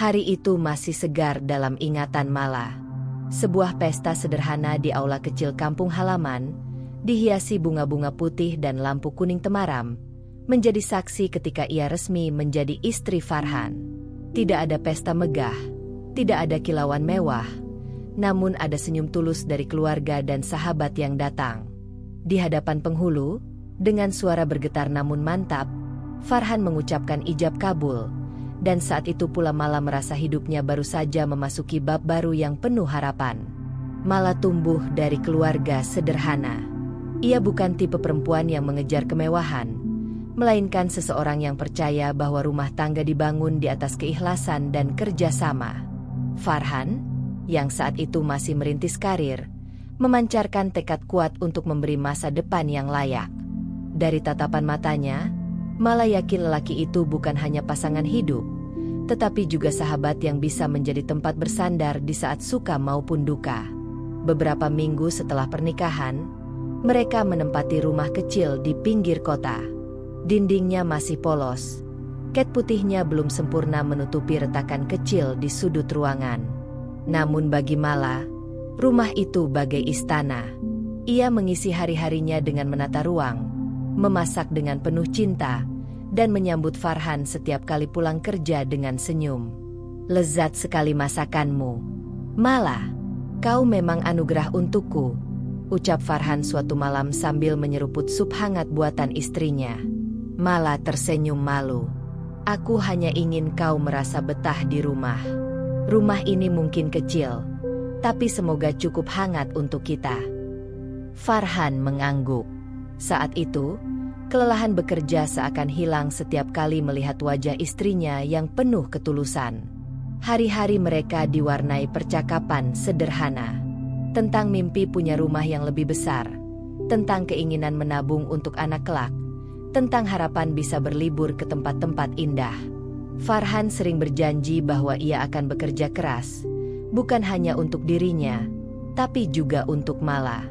Hari itu masih segar dalam ingatan Mala. Sebuah pesta sederhana di aula kecil kampung halaman, dihiasi bunga-bunga putih dan lampu kuning temaram, menjadi saksi ketika ia resmi menjadi istri Farhan. Tidak ada pesta megah, tidak ada kilauan mewah, namun ada senyum tulus dari keluarga dan sahabat yang datang. Di hadapan penghulu, dengan suara bergetar namun mantap, Farhan mengucapkan ijab kabul. Dan saat itu pula Mala merasa hidupnya baru saja memasuki bab baru yang penuh harapan. Mala tumbuh dari keluarga sederhana. Ia bukan tipe perempuan yang mengejar kemewahan, melainkan seseorang yang percaya bahwa rumah tangga dibangun di atas keikhlasan dan kerjasama. Farhan, yang saat itu masih merintis karir, memancarkan tekad kuat untuk memberi masa depan yang layak. Dari tatapan matanya, Mala yakin lelaki itu bukan hanya pasangan hidup, tetapi juga sahabat yang bisa menjadi tempat bersandar di saat suka maupun duka. Beberapa minggu setelah pernikahan, mereka menempati rumah kecil di pinggir kota. Dindingnya masih polos, cat putihnya belum sempurna menutupi retakan kecil di sudut ruangan. Namun bagi Mala, rumah itu bagai istana. Ia mengisi hari-harinya dengan menata ruang, memasak dengan penuh cinta, dan menyambut Farhan setiap kali pulang kerja dengan senyum. "Lezat sekali masakanmu, Mala. Kau memang anugerah untukku," ucap Farhan suatu malam sambil menyeruput sup hangat buatan istrinya. Mala tersenyum malu. "Aku hanya ingin kau merasa betah di rumah. Rumah ini mungkin kecil, tapi semoga cukup hangat untuk kita." Farhan mengangguk. Saat itu, kelelahan bekerja seakan hilang setiap kali melihat wajah istrinya yang penuh ketulusan. Hari-hari mereka diwarnai percakapan sederhana. Tentang mimpi punya rumah yang lebih besar, tentang keinginan menabung untuk anak kelak, tentang harapan bisa berlibur ke tempat-tempat indah. Farhan sering berjanji bahwa ia akan bekerja keras, bukan hanya untuk dirinya, tapi juga untuk Mala.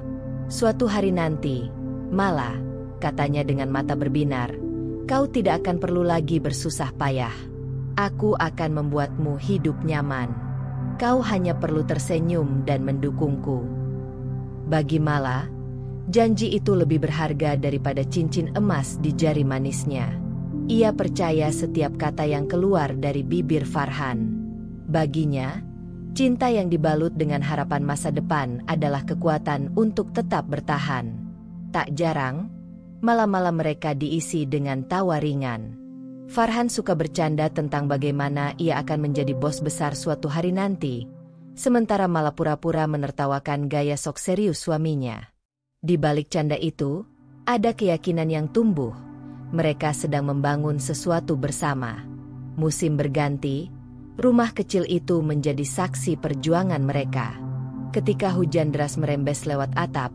"Suatu hari nanti, Mala," katanya dengan mata berbinar, "kau tidak akan perlu lagi bersusah payah. Aku akan membuatmu hidup nyaman. Kau hanya perlu tersenyum dan mendukungku." Bagi Mala, janji itu lebih berharga daripada cincin emas di jari manisnya. Ia percaya setiap kata yang keluar dari bibir Farhan. Baginya, cinta yang dibalut dengan harapan masa depan adalah kekuatan untuk tetap bertahan. Tak jarang, malam-malam mereka diisi dengan tawa ringan. Farhan suka bercanda tentang bagaimana ia akan menjadi bos besar suatu hari nanti, sementara Mala pura-pura menertawakan gaya sok serius suaminya. Di balik canda itu, ada keyakinan yang tumbuh. Mereka sedang membangun sesuatu bersama. Musim berganti, rumah kecil itu menjadi saksi perjuangan mereka. Ketika hujan deras merembes lewat atap,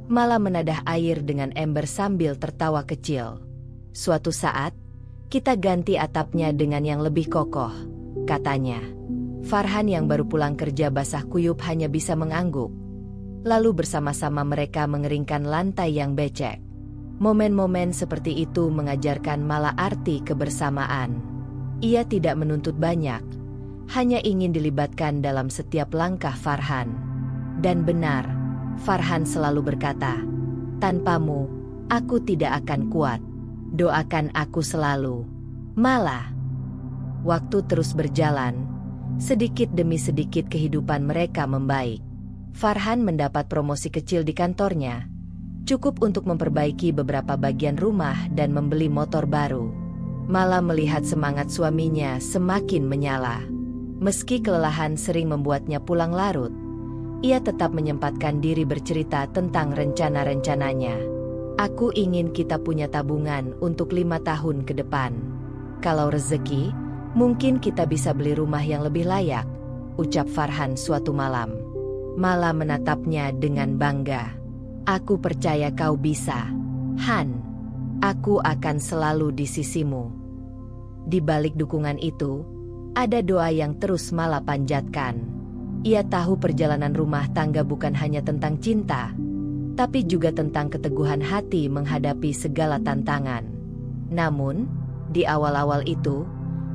Mala menadah air dengan ember sambil tertawa kecil. "Suatu saat, kita ganti atapnya dengan yang lebih kokoh," katanya. Farhan yang baru pulang kerja basah kuyup hanya bisa mengangguk. Lalu bersama-sama mereka mengeringkan lantai yang becek. Momen-momen seperti itu mengajarkan Mala arti kebersamaan. Ia tidak menuntut banyak, hanya ingin dilibatkan dalam setiap langkah Farhan. Dan benar, Farhan selalu berkata, "Tanpamu, aku tidak akan kuat. Doakan aku selalu, Mala." Waktu terus berjalan, sedikit demi sedikit kehidupan mereka membaik. Farhan mendapat promosi kecil di kantornya, cukup untuk memperbaiki beberapa bagian rumah dan membeli motor baru. Mala melihat semangat suaminya semakin menyala. Meski kelelahan sering membuatnya pulang larut, ia tetap menyempatkan diri bercerita tentang rencana-rencananya. "Aku ingin kita punya tabungan untuk 5 tahun ke depan. Kalau rezeki, mungkin kita bisa beli rumah yang lebih layak," ucap Farhan suatu malam. Mala menatapnya dengan bangga. "Aku percaya kau bisa, Han. Aku akan selalu di sisimu." Di balik dukungan itu, ada doa yang terus Mala panjatkan. Ia tahu perjalanan rumah tangga bukan hanya tentang cinta, tapi juga tentang keteguhan hati menghadapi segala tantangan. Namun, di awal-awal itu,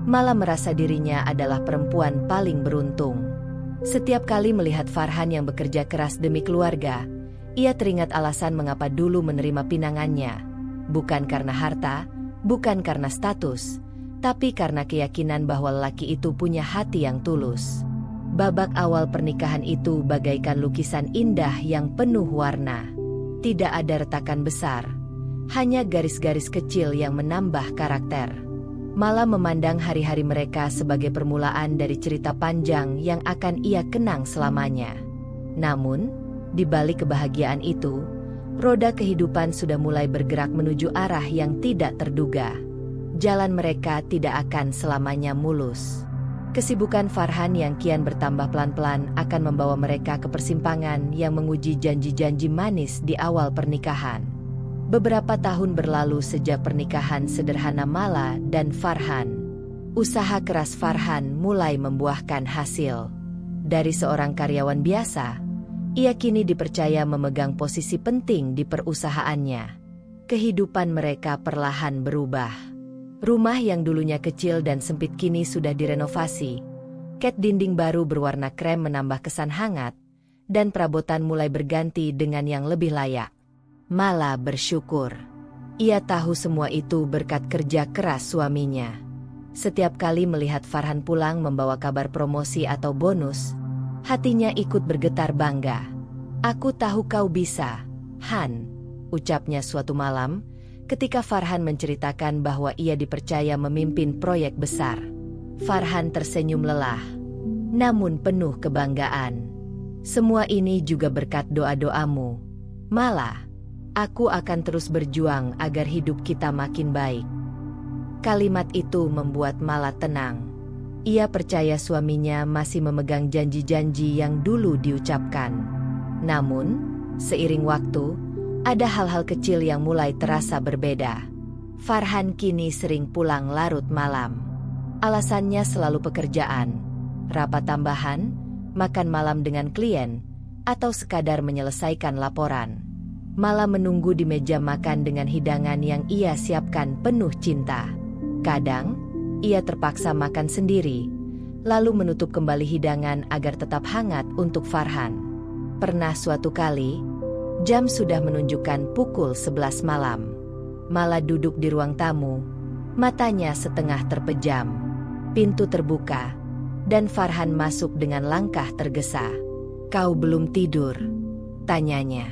Mala merasa dirinya adalah perempuan paling beruntung. Setiap kali melihat Farhan yang bekerja keras demi keluarga, ia teringat alasan mengapa dulu menerima pinangannya. Bukan karena harta, bukan karena status, tapi karena keyakinan bahwa lelaki itu punya hati yang tulus. Babak awal pernikahan itu bagaikan lukisan indah yang penuh warna. Tidak ada retakan besar, hanya garis-garis kecil yang menambah karakter. Mala memandang hari-hari mereka sebagai permulaan dari cerita panjang yang akan ia kenang selamanya. Namun, di balik kebahagiaan itu, roda kehidupan sudah mulai bergerak menuju arah yang tidak terduga. Jalan mereka tidak akan selamanya mulus. Kesibukan Farhan yang kian bertambah pelan-pelan akan membawa mereka ke persimpangan yang menguji janji-janji manis di awal pernikahan. Beberapa tahun berlalu sejak pernikahan sederhana Mala dan Farhan. Usaha keras Farhan mulai membuahkan hasil. Dari seorang karyawan biasa, ia kini dipercaya memegang posisi penting di perusahaannya. Kehidupan mereka perlahan berubah. Rumah yang dulunya kecil dan sempit kini sudah direnovasi. Cat dinding baru berwarna krem menambah kesan hangat, dan perabotan mulai berganti dengan yang lebih layak. Mala bersyukur. Ia tahu semua itu berkat kerja keras suaminya. Setiap kali melihat Farhan pulang membawa kabar promosi atau bonus, hatinya ikut bergetar bangga. "Aku tahu kau bisa, Han," ucapnya suatu malam, ketika Farhan menceritakan bahwa ia dipercaya memimpin proyek besar. Farhan tersenyum lelah, namun penuh kebanggaan. "Semua ini juga berkat doa-doamu, Mala. Aku akan terus berjuang agar hidup kita makin baik." Kalimat itu membuat Mala tenang. Ia percaya suaminya masih memegang janji-janji yang dulu diucapkan. Namun, seiring waktu, ada hal-hal kecil yang mulai terasa berbeda. Farhan kini sering pulang larut malam. Alasannya selalu pekerjaan, rapat tambahan, makan malam dengan klien, atau sekadar menyelesaikan laporan. Mala menunggu di meja makan dengan hidangan yang ia siapkan penuh cinta. Kadang, ia terpaksa makan sendiri, lalu menutup kembali hidangan agar tetap hangat untuk Farhan. Pernah suatu kali, jam sudah menunjukkan pukul 11 malam. Mala duduk di ruang tamu, matanya setengah terpejam. Pintu terbuka, dan Farhan masuk dengan langkah tergesa. "Kau belum tidur?" tanyanya.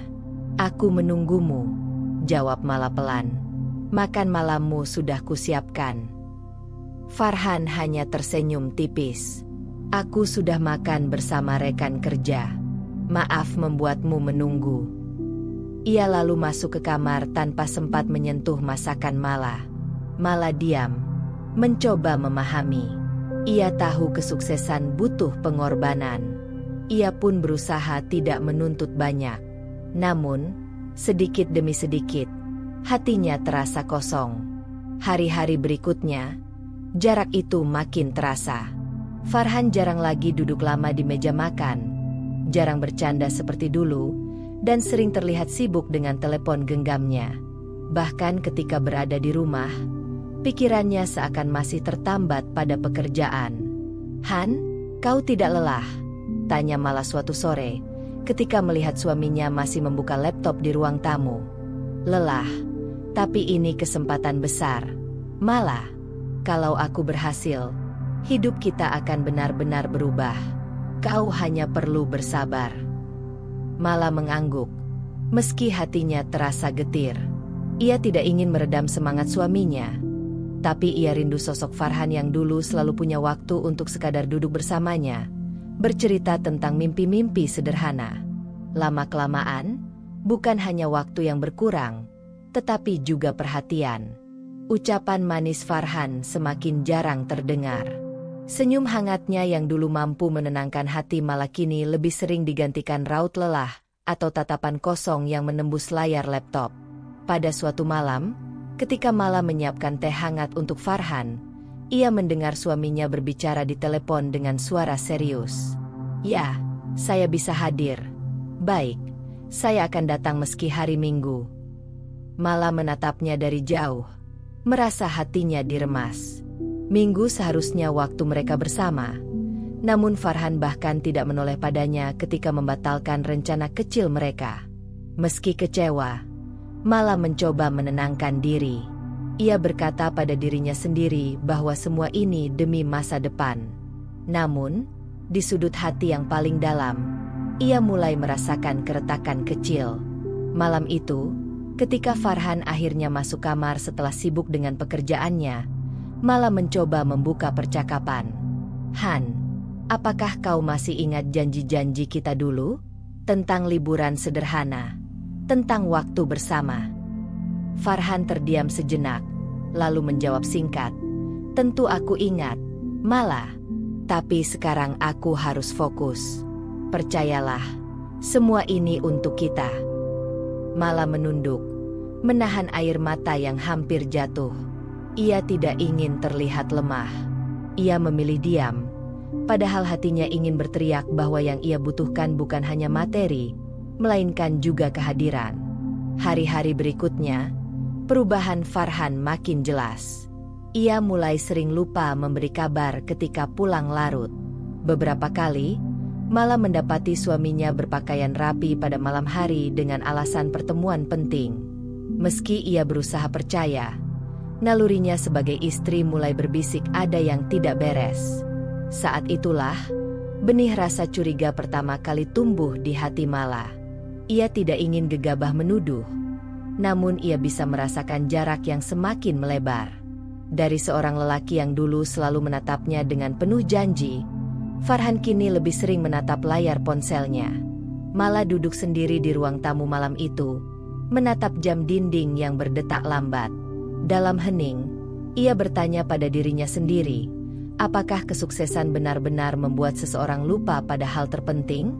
"Aku menunggumu," jawab Mala pelan. "Makan malammu sudah kusiapkan." Farhan hanya tersenyum tipis. "Aku sudah makan bersama rekan kerja. Maaf membuatmu menunggu." Ia lalu masuk ke kamar tanpa sempat menyentuh masakan Mala. Mala diam, mencoba memahami. Ia tahu kesuksesan butuh pengorbanan. Ia pun berusaha tidak menuntut banyak. Namun, sedikit demi sedikit, hatinya terasa kosong. Hari-hari berikutnya, jarak itu makin terasa. Farhan jarang lagi duduk lama di meja makan, jarang bercanda seperti dulu, dan sering terlihat sibuk dengan telepon genggamnya. Bahkan ketika berada di rumah, pikirannya seakan masih tertambat pada pekerjaan. "Han, kau tidak lelah?" tanya Mala suatu sore, ketika melihat suaminya masih membuka laptop di ruang tamu. "Lelah, tapi ini kesempatan besar, Mala. Kalau aku berhasil, hidup kita akan benar-benar berubah. Kau hanya perlu bersabar." Mala mengangguk, meski hatinya terasa getir. Ia tidak ingin meredam semangat suaminya, tapi ia rindu sosok Farhan yang dulu selalu punya waktu untuk sekadar duduk bersamanya, bercerita tentang mimpi-mimpi sederhana. Lama-kelamaan, bukan hanya waktu yang berkurang, tetapi juga perhatian. Ucapan manis Farhan semakin jarang terdengar. Senyum hangatnya yang dulu mampu menenangkan hati Mala kini lebih sering digantikan raut lelah atau tatapan kosong yang menembus layar laptop. Pada suatu malam, ketika Mala menyiapkan teh hangat untuk Farhan, ia mendengar suaminya berbicara di telepon dengan suara serius. "Ya, saya bisa hadir. Baik, saya akan datang meski hari Minggu." Mala menatapnya dari jauh, merasa hatinya diremas. Minggu seharusnya waktu mereka bersama. Namun Farhan bahkan tidak menoleh padanya ketika membatalkan rencana kecil mereka. Meski kecewa, malah mencoba menenangkan diri. Ia berkata pada dirinya sendiri bahwa semua ini demi masa depan. Namun, di sudut hati yang paling dalam, ia mulai merasakan keretakan kecil. Malam itu, ketika Farhan akhirnya masuk kamar setelah sibuk dengan pekerjaannya, malah mencoba membuka percakapan. "Han, apakah kau masih ingat janji-janji kita dulu? Tentang liburan sederhana, tentang waktu bersama?" Farhan terdiam sejenak, lalu menjawab singkat, "Tentu aku ingat, Mala. Tapi sekarang aku harus fokus. Percayalah, semua ini untuk kita." Mala menunduk, menahan air mata yang hampir jatuh. Ia tidak ingin terlihat lemah. Ia memilih diam, padahal hatinya ingin berteriak bahwa yang ia butuhkan bukan hanya materi, melainkan juga kehadiran. Hari-hari berikutnya, perubahan Farhan makin jelas. Ia mulai sering lupa memberi kabar ketika pulang larut. Beberapa kali, malah mendapati suaminya berpakaian rapi pada malam hari dengan alasan pertemuan penting. Meski ia berusaha percaya, nalurinya sebagai istri mulai berbisik ada yang tidak beres. Saat itulah, benih rasa curiga pertama kali tumbuh di hati Mala. Ia tidak ingin gegabah menuduh, namun ia bisa merasakan jarak yang semakin melebar. Dari seorang lelaki yang dulu selalu menatapnya dengan penuh janji, Farhan kini lebih sering menatap layar ponselnya. Mala duduk sendiri di ruang tamu malam itu, menatap jam dinding yang berdetak lambat. Dalam hening, ia bertanya pada dirinya sendiri, apakah kesuksesan benar-benar membuat seseorang lupa pada hal terpenting?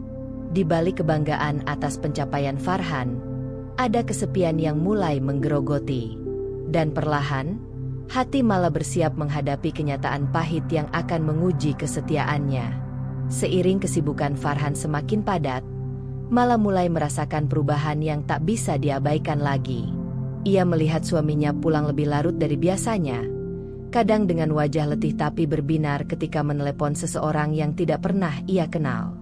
Di balik kebanggaan atas pencapaian Farhan, ada kesepian yang mulai menggerogoti. Dan perlahan, hati Mala bersiap menghadapi kenyataan pahit yang akan menguji kesetiaannya. Seiring kesibukan Farhan semakin padat, Mala mulai merasakan perubahan yang tak bisa diabaikan lagi. Ia melihat suaminya pulang lebih larut dari biasanya, kadang dengan wajah letih tapi berbinar ketika menelepon seseorang yang tidak pernah ia kenal.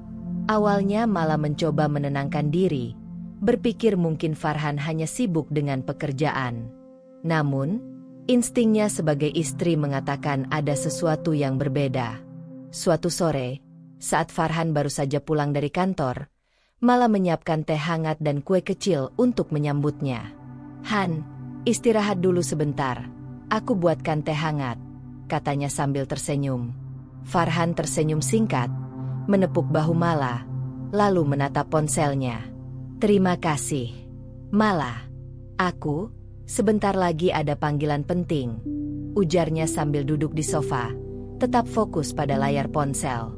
Awalnya Mala mencoba menenangkan diri, berpikir mungkin Farhan hanya sibuk dengan pekerjaan. Namun, instingnya sebagai istri mengatakan ada sesuatu yang berbeda. Suatu sore, saat Farhan baru saja pulang dari kantor, Mala menyiapkan teh hangat dan kue kecil untuk menyambutnya. "Han, istirahat dulu sebentar. Aku buatkan teh hangat," katanya sambil tersenyum. Farhan tersenyum singkat, menepuk bahu Mala, lalu menatap ponselnya. "Terima kasih, Mala. Aku, sebentar lagi ada panggilan penting," ujarnya sambil duduk di sofa, tetap fokus pada layar ponsel.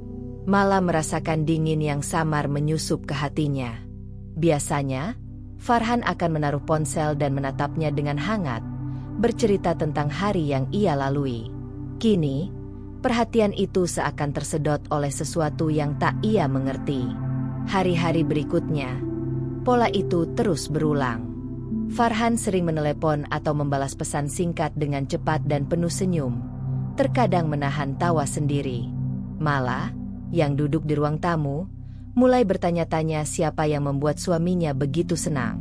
Mala merasakan dingin yang samar menyusup ke hatinya. Biasanya, Farhan akan menaruh ponsel dan menatapnya dengan hangat, bercerita tentang hari yang ia lalui. Kini, perhatian itu seakan tersedot oleh sesuatu yang tak ia mengerti. Hari-hari berikutnya, pola itu terus berulang. Farhan sering menelepon atau membalas pesan singkat dengan cepat dan penuh senyum, terkadang menahan tawa sendiri. Mala, yang duduk di ruang tamu, mulai bertanya-tanya siapa yang membuat suaminya begitu senang.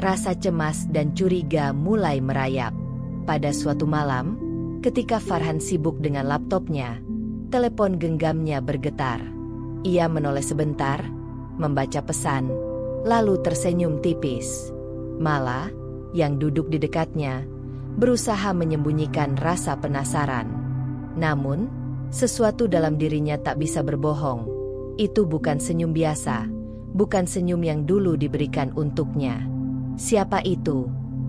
Rasa cemas dan curiga mulai merayap. Pada suatu malam, ketika Farhan sibuk dengan laptopnya, telepon genggamnya bergetar. Ia menoleh sebentar, membaca pesan, lalu tersenyum tipis. Mala, yang duduk di dekatnya, berusaha menyembunyikan rasa penasaran. Namun, sesuatu dalam dirinya tak bisa berbohong. Itu bukan senyum biasa, bukan senyum yang dulu diberikan untuknya. "Siapa itu,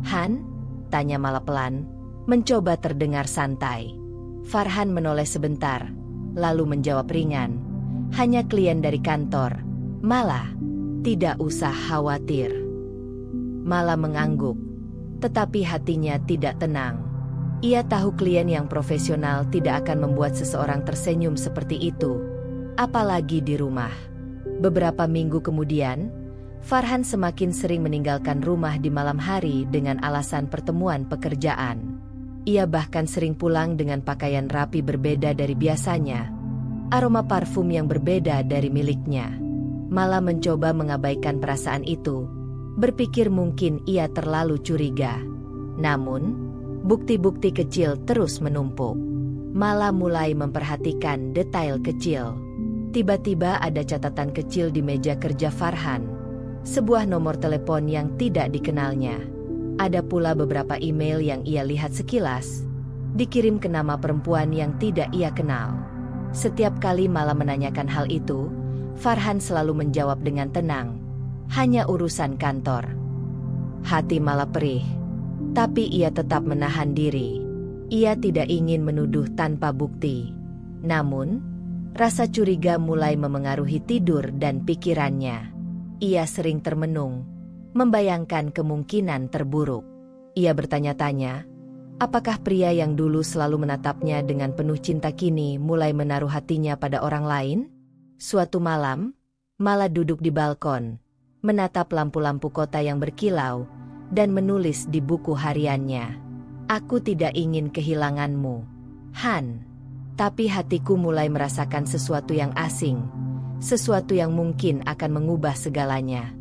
Han?" tanya Mala pelan, mencoba terdengar santai. Farhan menoleh sebentar, lalu menjawab ringan, "Hanya klien dari kantor, Mala. Tidak usah khawatir." Mala mengangguk, tetapi hatinya tidak tenang. Ia tahu klien yang profesional tidak akan membuat seseorang tersenyum seperti itu, apalagi di rumah. Beberapa minggu kemudian, Farhan semakin sering meninggalkan rumah di malam hari dengan alasan pertemuan pekerjaan. Ia bahkan sering pulang dengan pakaian rapi berbeda dari biasanya, aroma parfum yang berbeda dari miliknya. Mala mencoba mengabaikan perasaan itu, berpikir mungkin ia terlalu curiga. Namun, bukti-bukti kecil terus menumpuk. Mala mulai memperhatikan detail kecil. Tiba-tiba ada catatan kecil di meja kerja Farhan, sebuah nomor telepon yang tidak dikenalnya. Ada pula beberapa email yang ia lihat sekilas, dikirim ke nama perempuan yang tidak ia kenal. Setiap kali Mala menanyakan hal itu, Farhan selalu menjawab dengan tenang, hanya urusan kantor. Hati Mala perih, tapi ia tetap menahan diri. Ia tidak ingin menuduh tanpa bukti. Namun, rasa curiga mulai memengaruhi tidur dan pikirannya. Ia sering termenung, membayangkan kemungkinan terburuk. Ia bertanya-tanya, apakah pria yang dulu selalu menatapnya dengan penuh cinta kini mulai menaruh hatinya pada orang lain? Suatu malam, Mala duduk di balkon, menatap lampu-lampu kota yang berkilau, dan menulis di buku hariannya, "Aku tidak ingin kehilanganmu, Han." Tapi hatiku mulai merasakan sesuatu yang asing, sesuatu yang mungkin akan mengubah segalanya.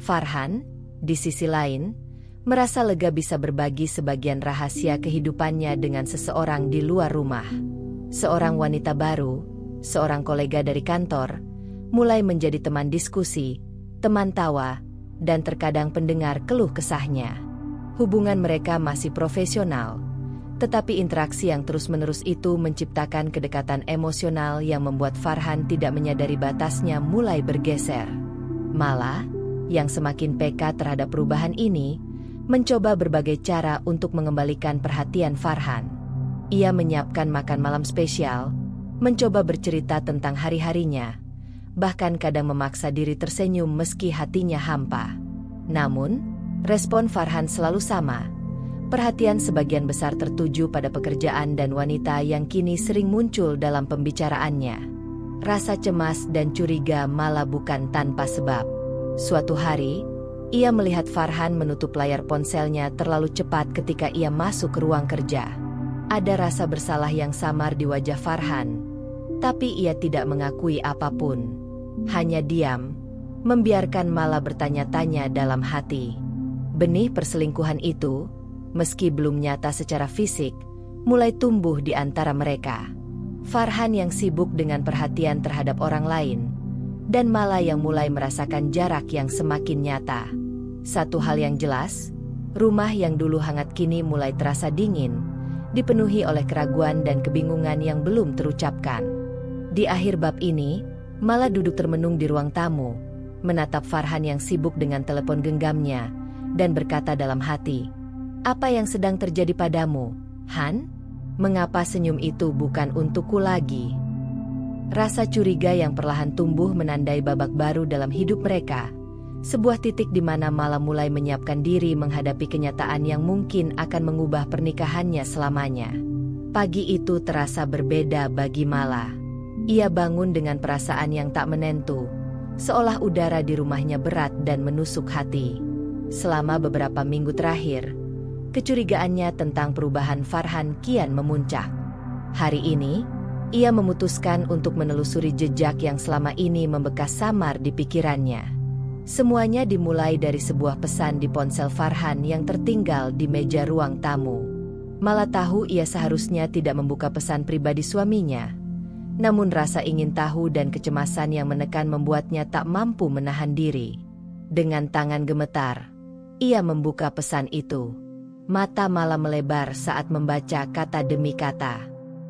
Farhan, di sisi lain, merasa lega bisa berbagi sebagian rahasia kehidupannya dengan seseorang di luar rumah. Seorang wanita baru, seorang kolega dari kantor, mulai menjadi teman diskusi, teman tawa, dan terkadang pendengar keluh kesahnya. Hubungan mereka masih profesional, tetapi interaksi yang terus-menerus itu menciptakan kedekatan emosional yang membuat Farhan tidak menyadari batasnya mulai bergeser. Mala, yang semakin peka terhadap perubahan ini, mencoba berbagai cara untuk mengembalikan perhatian Farhan. Ia menyiapkan makan malam spesial, mencoba bercerita tentang hari-harinya, bahkan kadang memaksa diri tersenyum meski hatinya hampa. Namun, respon Farhan selalu sama. Perhatian sebagian besar tertuju pada pekerjaan dan wanita yang kini sering muncul dalam pembicaraannya. Rasa cemas dan curiga malah bukan tanpa sebab. Suatu hari, ia melihat Farhan menutup layar ponselnya terlalu cepat ketika ia masuk ke ruang kerja. Ada rasa bersalah yang samar di wajah Farhan, tapi ia tidak mengakui apapun. Hanya diam, membiarkan Mala bertanya-tanya dalam hati. Benih perselingkuhan itu, meski belum nyata secara fisik, mulai tumbuh di antara mereka. Farhan yang sibuk dengan perhatian terhadap orang lain, dan Mala yang mulai merasakan jarak yang semakin nyata. Satu hal yang jelas, rumah yang dulu hangat kini mulai terasa dingin, dipenuhi oleh keraguan dan kebingungan yang belum terucapkan. Di akhir bab ini, Mala duduk termenung di ruang tamu, menatap Farhan yang sibuk dengan telepon genggamnya, dan berkata dalam hati, "Apa yang sedang terjadi padamu, Han? Mengapa senyum itu bukan untukku lagi?" Rasa curiga yang perlahan tumbuh menandai babak baru dalam hidup mereka. Sebuah titik di mana Mala mulai menyiapkan diri menghadapi kenyataan yang mungkin akan mengubah pernikahannya selamanya. Pagi itu terasa berbeda bagi Mala. Ia bangun dengan perasaan yang tak menentu, seolah udara di rumahnya berat dan menusuk hati. Selama beberapa minggu terakhir, kecurigaannya tentang perubahan Farhan kian memuncak. Hari ini, ia memutuskan untuk menelusuri jejak yang selama ini membekas samar di pikirannya. Semuanya dimulai dari sebuah pesan di ponsel Farhan yang tertinggal di meja ruang tamu. Mala tahu ia seharusnya tidak membuka pesan pribadi suaminya. Namun rasa ingin tahu dan kecemasan yang menekan membuatnya tak mampu menahan diri. Dengan tangan gemetar, ia membuka pesan itu. Mata Mala melebar saat membaca kata demi kata.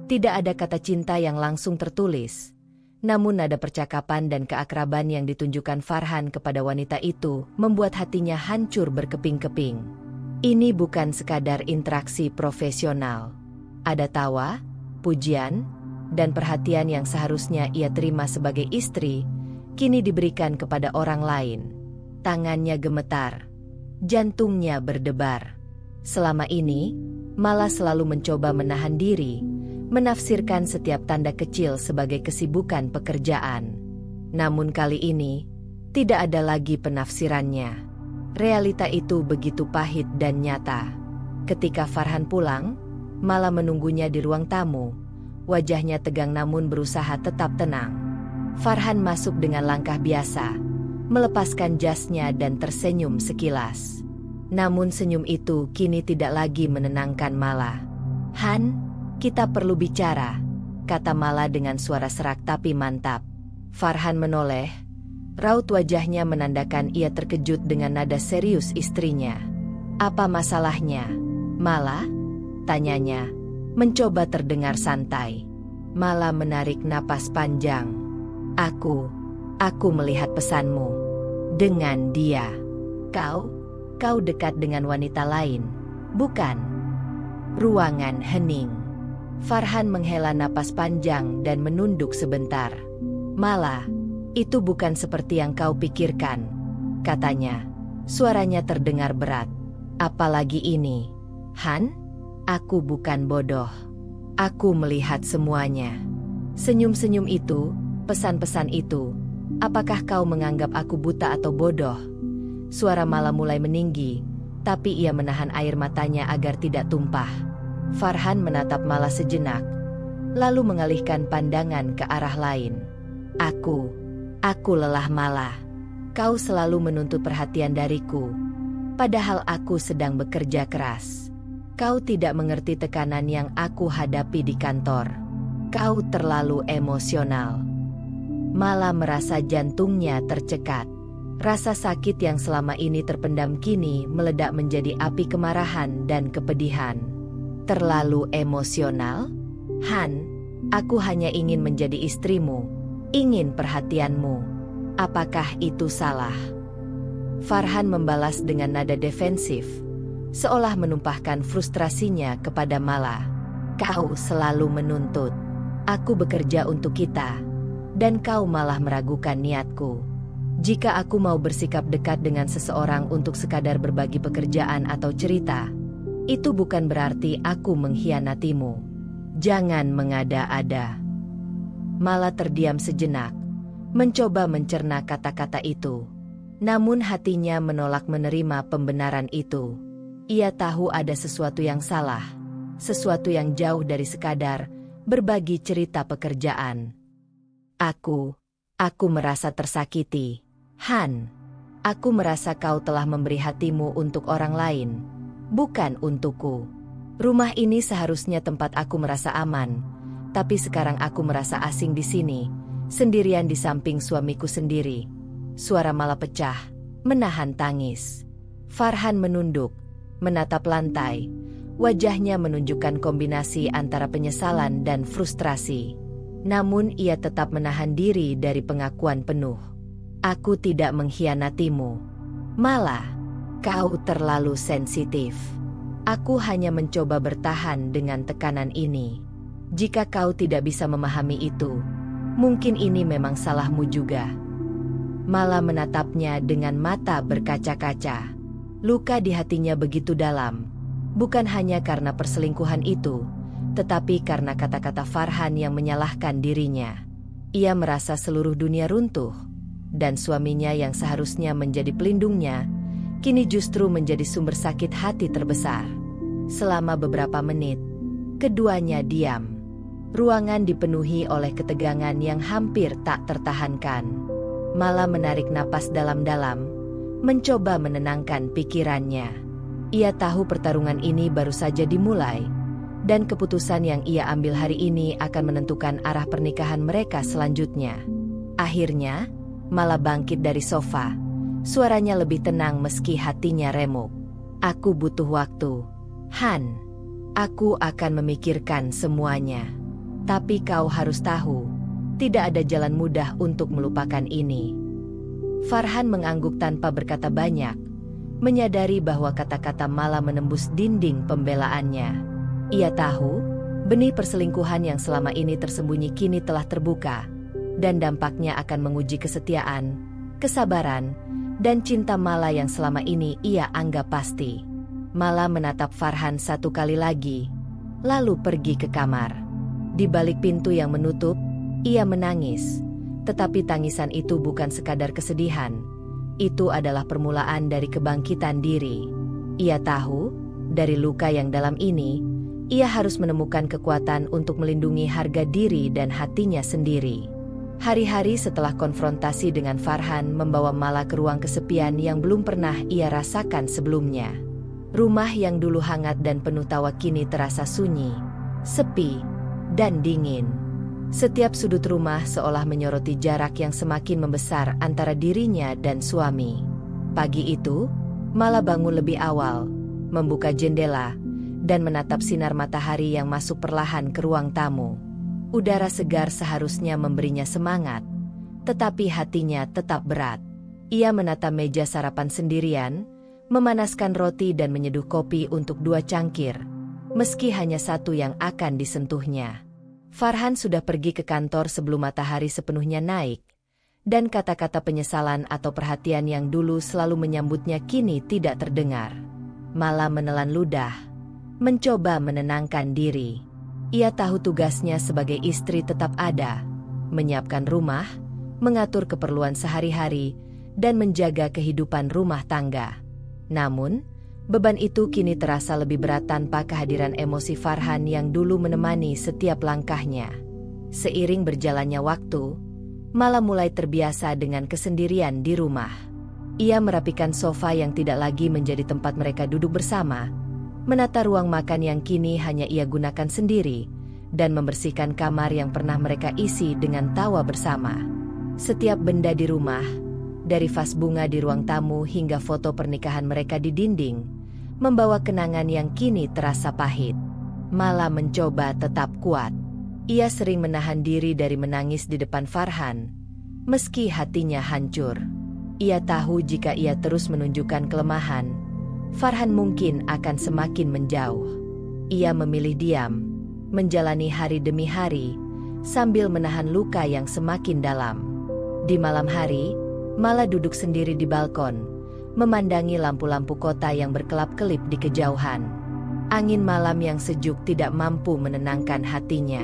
Tidak ada kata cinta yang langsung tertulis, namun nada percakapan dan keakraban yang ditunjukkan Farhan kepada wanita itu membuat hatinya hancur berkeping-keping. Ini bukan sekadar interaksi profesional. Ada tawa, pujian, dan perhatian yang seharusnya ia terima sebagai istri, kini diberikan kepada orang lain. Tangannya gemetar, jantungnya berdebar. Selama ini, Mala selalu mencoba menahan diri, menafsirkan setiap tanda kecil sebagai kesibukan pekerjaan. Namun kali ini, tidak ada lagi penafsirannya. Realita itu begitu pahit dan nyata. Ketika Farhan pulang, Mala menunggunya di ruang tamu. Wajahnya tegang namun berusaha tetap tenang. Farhan masuk dengan langkah biasa, melepaskan jasnya dan tersenyum sekilas. Namun senyum itu kini tidak lagi menenangkan Mala. "Han, kita perlu bicara," kata Mala dengan suara serak tapi mantap. Farhan menoleh. Raut wajahnya menandakan ia terkejut dengan nada serius istrinya. "Apa masalahnya, Mala?" tanyanya, mencoba terdengar santai. Mala menarik napas panjang. Aku melihat pesanmu dengan dia. Kau dekat dengan wanita lain, bukan?" Ruangan hening. Farhan menghela napas panjang dan menunduk sebentar. "Mala, itu bukan seperti yang kau pikirkan," katanya. Suaranya terdengar berat. "Apalagi ini, Han? Aku bukan bodoh. Aku melihat semuanya. Senyum-senyum itu, pesan-pesan itu. Apakah kau menganggap aku buta atau bodoh?" Suara Mala mulai meninggi, tapi ia menahan air matanya agar tidak tumpah. Farhan menatap Mala sejenak, lalu mengalihkan pandangan ke arah lain. Aku lelah Mala. Kau selalu menuntut perhatian dariku, padahal aku sedang bekerja keras. Kau tidak mengerti tekanan yang aku hadapi di kantor. Kau terlalu emosional." Mala merasa jantungnya tercekat. Rasa sakit yang selama ini terpendam kini meledak menjadi api kemarahan dan kepedihan. "Terlalu emosional? Han, aku hanya ingin menjadi istrimu, ingin perhatianmu. Apakah itu salah?" Farhan membalas dengan nada defensif, seolah menumpahkan frustrasinya kepada Mala. "Kau selalu menuntut. Aku bekerja untuk kita, dan kau malah meragukan niatku. Jika aku mau bersikap dekat dengan seseorang untuk sekadar berbagi pekerjaan atau cerita, itu bukan berarti aku mengkhianatimu. Jangan mengada-ada." Mala terdiam sejenak, mencoba mencerna kata-kata itu. Namun hatinya menolak menerima pembenaran itu. Ia tahu ada sesuatu yang salah, sesuatu yang jauh dari sekadar berbagi cerita pekerjaan. Aku merasa tersakiti. Han, aku merasa kau telah memberi hatimu untuk orang lain, bukan untukku. Rumah ini seharusnya tempat aku merasa aman, tapi sekarang aku merasa asing di sini, sendirian di samping suamiku sendiri. Suara Mala pecah, menahan tangis. Farhan menunduk, menatap lantai. Wajahnya menunjukkan kombinasi antara penyesalan dan frustrasi. Namun ia tetap menahan diri dari pengakuan penuh. "Aku tidak mengkhianatimu. Mala, kau terlalu sensitif. Aku hanya mencoba bertahan dengan tekanan ini. Jika kau tidak bisa memahami itu, mungkin ini memang salahmu juga." Mala menatapnya dengan mata berkaca-kaca. Luka di hatinya begitu dalam, bukan hanya karena perselingkuhan itu, tetapi karena kata-kata Farhan yang menyalahkan dirinya. Ia merasa seluruh dunia runtuh, dan suaminya yang seharusnya menjadi pelindungnya, kini justru menjadi sumber sakit hati terbesar. Selama beberapa menit, keduanya diam. Ruangan dipenuhi oleh ketegangan yang hampir tak tertahankan. Mala menarik napas dalam-dalam, mencoba menenangkan pikirannya. Ia tahu pertarungan ini baru saja dimulai, dan keputusan yang ia ambil hari ini akan menentukan arah pernikahan mereka selanjutnya. Akhirnya, Mala bangkit dari sofa. Suaranya lebih tenang meski hatinya remuk. "Aku butuh waktu, Han. Aku akan memikirkan semuanya. Tapi kau harus tahu, tidak ada jalan mudah untuk melupakan ini." Farhan mengangguk tanpa berkata banyak, menyadari bahwa kata-kata Mala menembus dinding pembelaannya. Ia tahu, benih perselingkuhan yang selama ini tersembunyi kini telah terbuka, dan dampaknya akan menguji kesetiaan, kesabaran, dan cinta Mala yang selama ini ia anggap pasti. Mala menatap Farhan satu kali lagi, lalu pergi ke kamar. Di balik pintu yang menutup, ia menangis. Tetapi tangisan itu bukan sekadar kesedihan. Itu adalah permulaan dari kebangkitan diri. Ia tahu, dari luka yang dalam ini, Ia harus menemukan kekuatan untuk melindungi harga diri dan hatinya sendiri. Hari-hari setelah konfrontasi dengan Farhan membawa Mala ke ruang kesepian yang belum pernah ia rasakan sebelumnya. Rumah yang dulu hangat dan penuh tawa kini terasa sunyi, sepi, dan dingin. Setiap sudut rumah seolah menyoroti jarak yang semakin membesar antara dirinya dan suami. Pagi itu, Mala bangun lebih awal, membuka jendela, dan menatap sinar matahari yang masuk perlahan ke ruang tamu. Udara segar seharusnya memberinya semangat, tetapi hatinya tetap berat. Ia menata meja sarapan sendirian, memanaskan roti dan menyeduh kopi untuk 2 cangkir, meski hanya satu yang akan disentuhnya. Farhan sudah pergi ke kantor sebelum matahari sepenuhnya naik, dan kata-kata penyesalan atau perhatian yang dulu selalu menyambutnya kini tidak terdengar. Mala menelan ludah, mencoba menenangkan diri. Ia tahu tugasnya sebagai istri tetap ada, menyiapkan rumah, mengatur keperluan sehari-hari, dan menjaga kehidupan rumah tangga. Namun, beban itu kini terasa lebih berat tanpa kehadiran emosi Farhan yang dulu menemani setiap langkahnya. Seiring berjalannya waktu, Mala mulai terbiasa dengan kesendirian di rumah. Ia merapikan sofa yang tidak lagi menjadi tempat mereka duduk bersama, menata ruang makan yang kini hanya ia gunakan sendiri, dan membersihkan kamar yang pernah mereka isi dengan tawa bersama. Setiap benda di rumah, dari vas bunga di ruang tamu hingga foto pernikahan mereka di dinding, membawa kenangan yang kini terasa pahit. Mala mencoba tetap kuat. Ia sering menahan diri dari menangis di depan Farhan, meski hatinya hancur. Ia tahu jika ia terus menunjukkan kelemahan, Farhan mungkin akan semakin menjauh. Ia memilih diam, menjalani hari demi hari, sambil menahan luka yang semakin dalam. Di malam hari, Mala duduk sendiri di balkon, memandangi lampu-lampu kota yang berkelap-kelip di kejauhan. Angin malam yang sejuk tidak mampu menenangkan hatinya.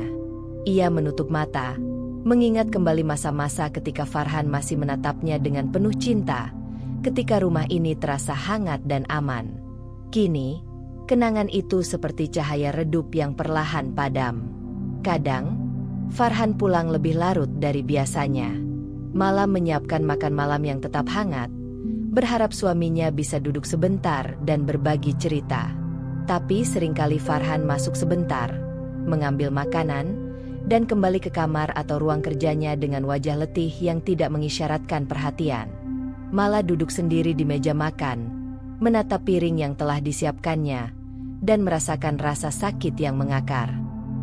Ia menutup mata, mengingat kembali masa-masa ketika Farhan masih menatapnya dengan penuh cinta, ketika rumah ini terasa hangat dan aman. Kini, kenangan itu seperti cahaya redup yang perlahan padam. Kadang, Farhan pulang lebih larut dari biasanya. Mala menyiapkan makan malam yang tetap hangat, berharap suaminya bisa duduk sebentar dan berbagi cerita. Tapi seringkali Farhan masuk sebentar, mengambil makanan, dan kembali ke kamar atau ruang kerjanya dengan wajah letih yang tidak mengisyaratkan perhatian. Mala duduk sendiri di meja makan, menatap piring yang telah disiapkannya, dan merasakan rasa sakit yang mengakar.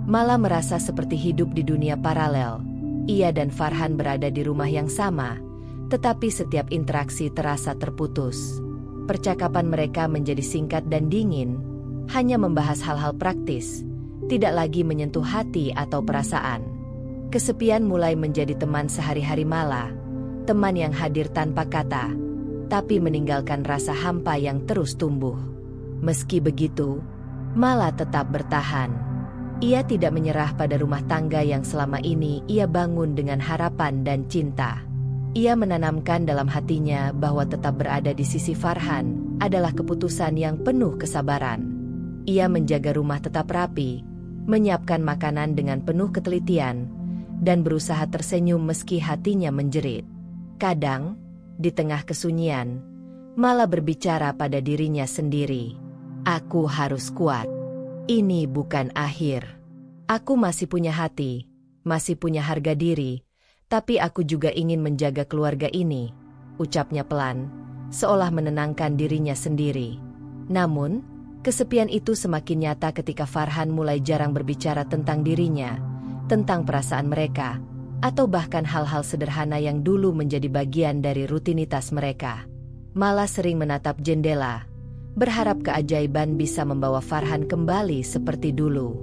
Mala merasa seperti hidup di dunia paralel. Ia dan Farhan berada di rumah yang sama, tetapi setiap interaksi terasa terputus. Percakapan mereka menjadi singkat dan dingin, hanya membahas hal-hal praktis, tidak lagi menyentuh hati atau perasaan. Kesepian mulai menjadi teman sehari-hari Mala, teman yang hadir tanpa kata, tapi meninggalkan rasa hampa yang terus tumbuh. Meski begitu, Mala tetap bertahan. Ia tidak menyerah pada rumah tangga yang selama ini ia bangun dengan harapan dan cinta. Ia menanamkan dalam hatinya bahwa tetap berada di sisi Farhan adalah keputusan yang penuh kesabaran. Ia menjaga rumah tetap rapi, menyiapkan makanan dengan penuh ketelitian, dan berusaha tersenyum meski hatinya menjerit. Kadang, di tengah kesunyian, Mala berbicara pada dirinya sendiri. Aku harus kuat. Ini bukan akhir. Aku masih punya hati, masih punya harga diri, tapi aku juga ingin menjaga keluarga ini, ucapnya pelan, seolah menenangkan dirinya sendiri. Namun, kesepian itu semakin nyata ketika Farhan mulai jarang berbicara tentang dirinya, tentang perasaan mereka, atau bahkan hal-hal sederhana yang dulu menjadi bagian dari rutinitas mereka. Mala sering menatap jendela, berharap keajaiban bisa membawa Farhan kembali seperti dulu.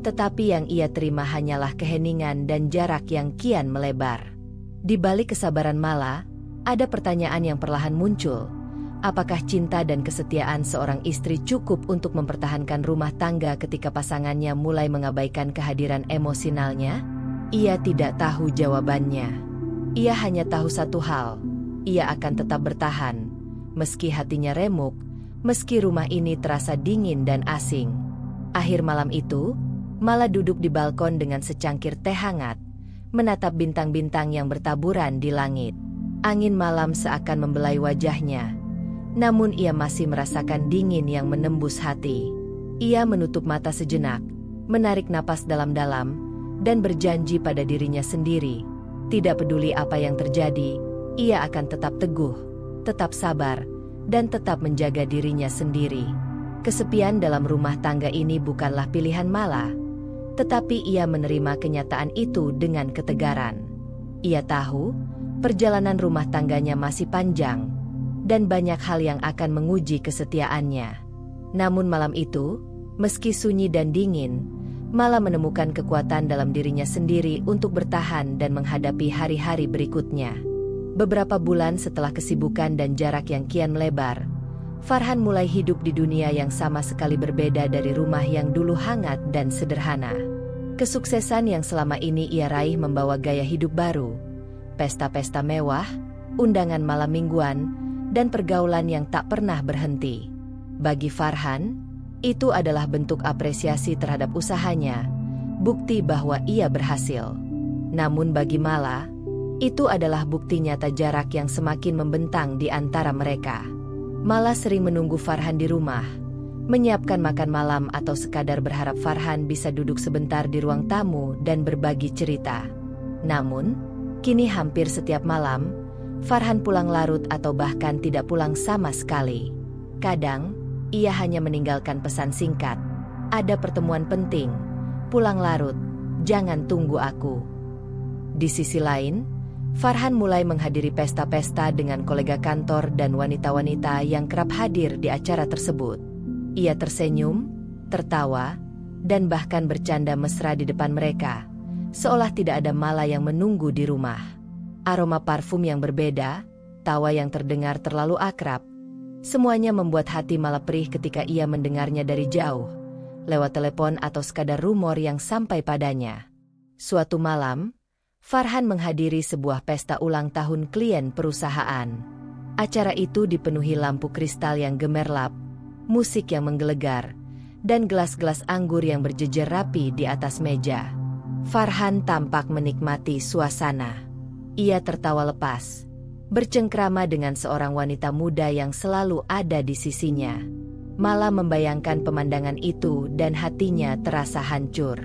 Tetapi yang ia terima hanyalah keheningan dan jarak yang kian melebar. Di balik kesabaran Mala, ada pertanyaan yang perlahan muncul. Apakah cinta dan kesetiaan seorang istri cukup untuk mempertahankan rumah tangga ketika pasangannya mulai mengabaikan kehadiran emosionalnya? Ia tidak tahu jawabannya. Ia hanya tahu satu hal, ia akan tetap bertahan, meski hatinya remuk, meski rumah ini terasa dingin dan asing. Akhir malam itu, Mala duduk di balkon dengan secangkir teh hangat, menatap bintang-bintang yang bertaburan di langit. Angin malam seakan membelai wajahnya, namun ia masih merasakan dingin yang menembus hati. Ia menutup mata sejenak, menarik napas dalam-dalam, dan berjanji pada dirinya sendiri. Tidak peduli apa yang terjadi, ia akan tetap teguh, tetap sabar, dan tetap menjaga dirinya sendiri. Kesepian dalam rumah tangga ini bukanlah pilihan Mala, tetapi ia menerima kenyataan itu dengan ketegaran. Ia tahu, perjalanan rumah tangganya masih panjang, dan banyak hal yang akan menguji kesetiaannya. Namun malam itu, meski sunyi dan dingin, Mala menemukan kekuatan dalam dirinya sendiri untuk bertahan dan menghadapi hari-hari berikutnya. Beberapa bulan setelah kesibukan dan jarak yang kian melebar, Farhan mulai hidup di dunia yang sama sekali berbeda dari rumah yang dulu hangat dan sederhana. Kesuksesan yang selama ini ia raih membawa gaya hidup baru, pesta-pesta mewah, undangan malam mingguan, dan pergaulan yang tak pernah berhenti. Bagi Farhan, itu adalah bentuk apresiasi terhadap usahanya, bukti bahwa ia berhasil. Namun bagi Mala, itu adalah bukti nyata jarak yang semakin membentang di antara mereka. Mala sering menunggu Farhan di rumah, menyiapkan makan malam atau sekadar berharap Farhan bisa duduk sebentar di ruang tamu dan berbagi cerita. Namun, kini hampir setiap malam, Farhan pulang larut atau bahkan tidak pulang sama sekali. Kadang, ia hanya meninggalkan pesan singkat. Ada pertemuan penting, pulang larut, jangan tunggu aku. Di sisi lain, Farhan mulai menghadiri pesta-pesta dengan kolega kantor dan wanita-wanita yang kerap hadir di acara tersebut. Ia tersenyum, tertawa, dan bahkan bercanda mesra di depan mereka, seolah tidak ada Mala yang menunggu di rumah. Aroma parfum yang berbeda, tawa yang terdengar terlalu akrab, semuanya membuat hati Mala perih ketika ia mendengarnya dari jauh, lewat telepon atau sekadar rumor yang sampai padanya. Suatu malam, Farhan menghadiri sebuah pesta ulang tahun klien perusahaan. Acara itu dipenuhi lampu kristal yang gemerlap, musik yang menggelegar, dan gelas-gelas anggur yang berjejer rapi di atas meja. Farhan tampak menikmati suasana. Ia tertawa lepas, bercengkrama dengan seorang wanita muda yang selalu ada di sisinya. Mala membayangkan pemandangan itu dan hatinya terasa hancur.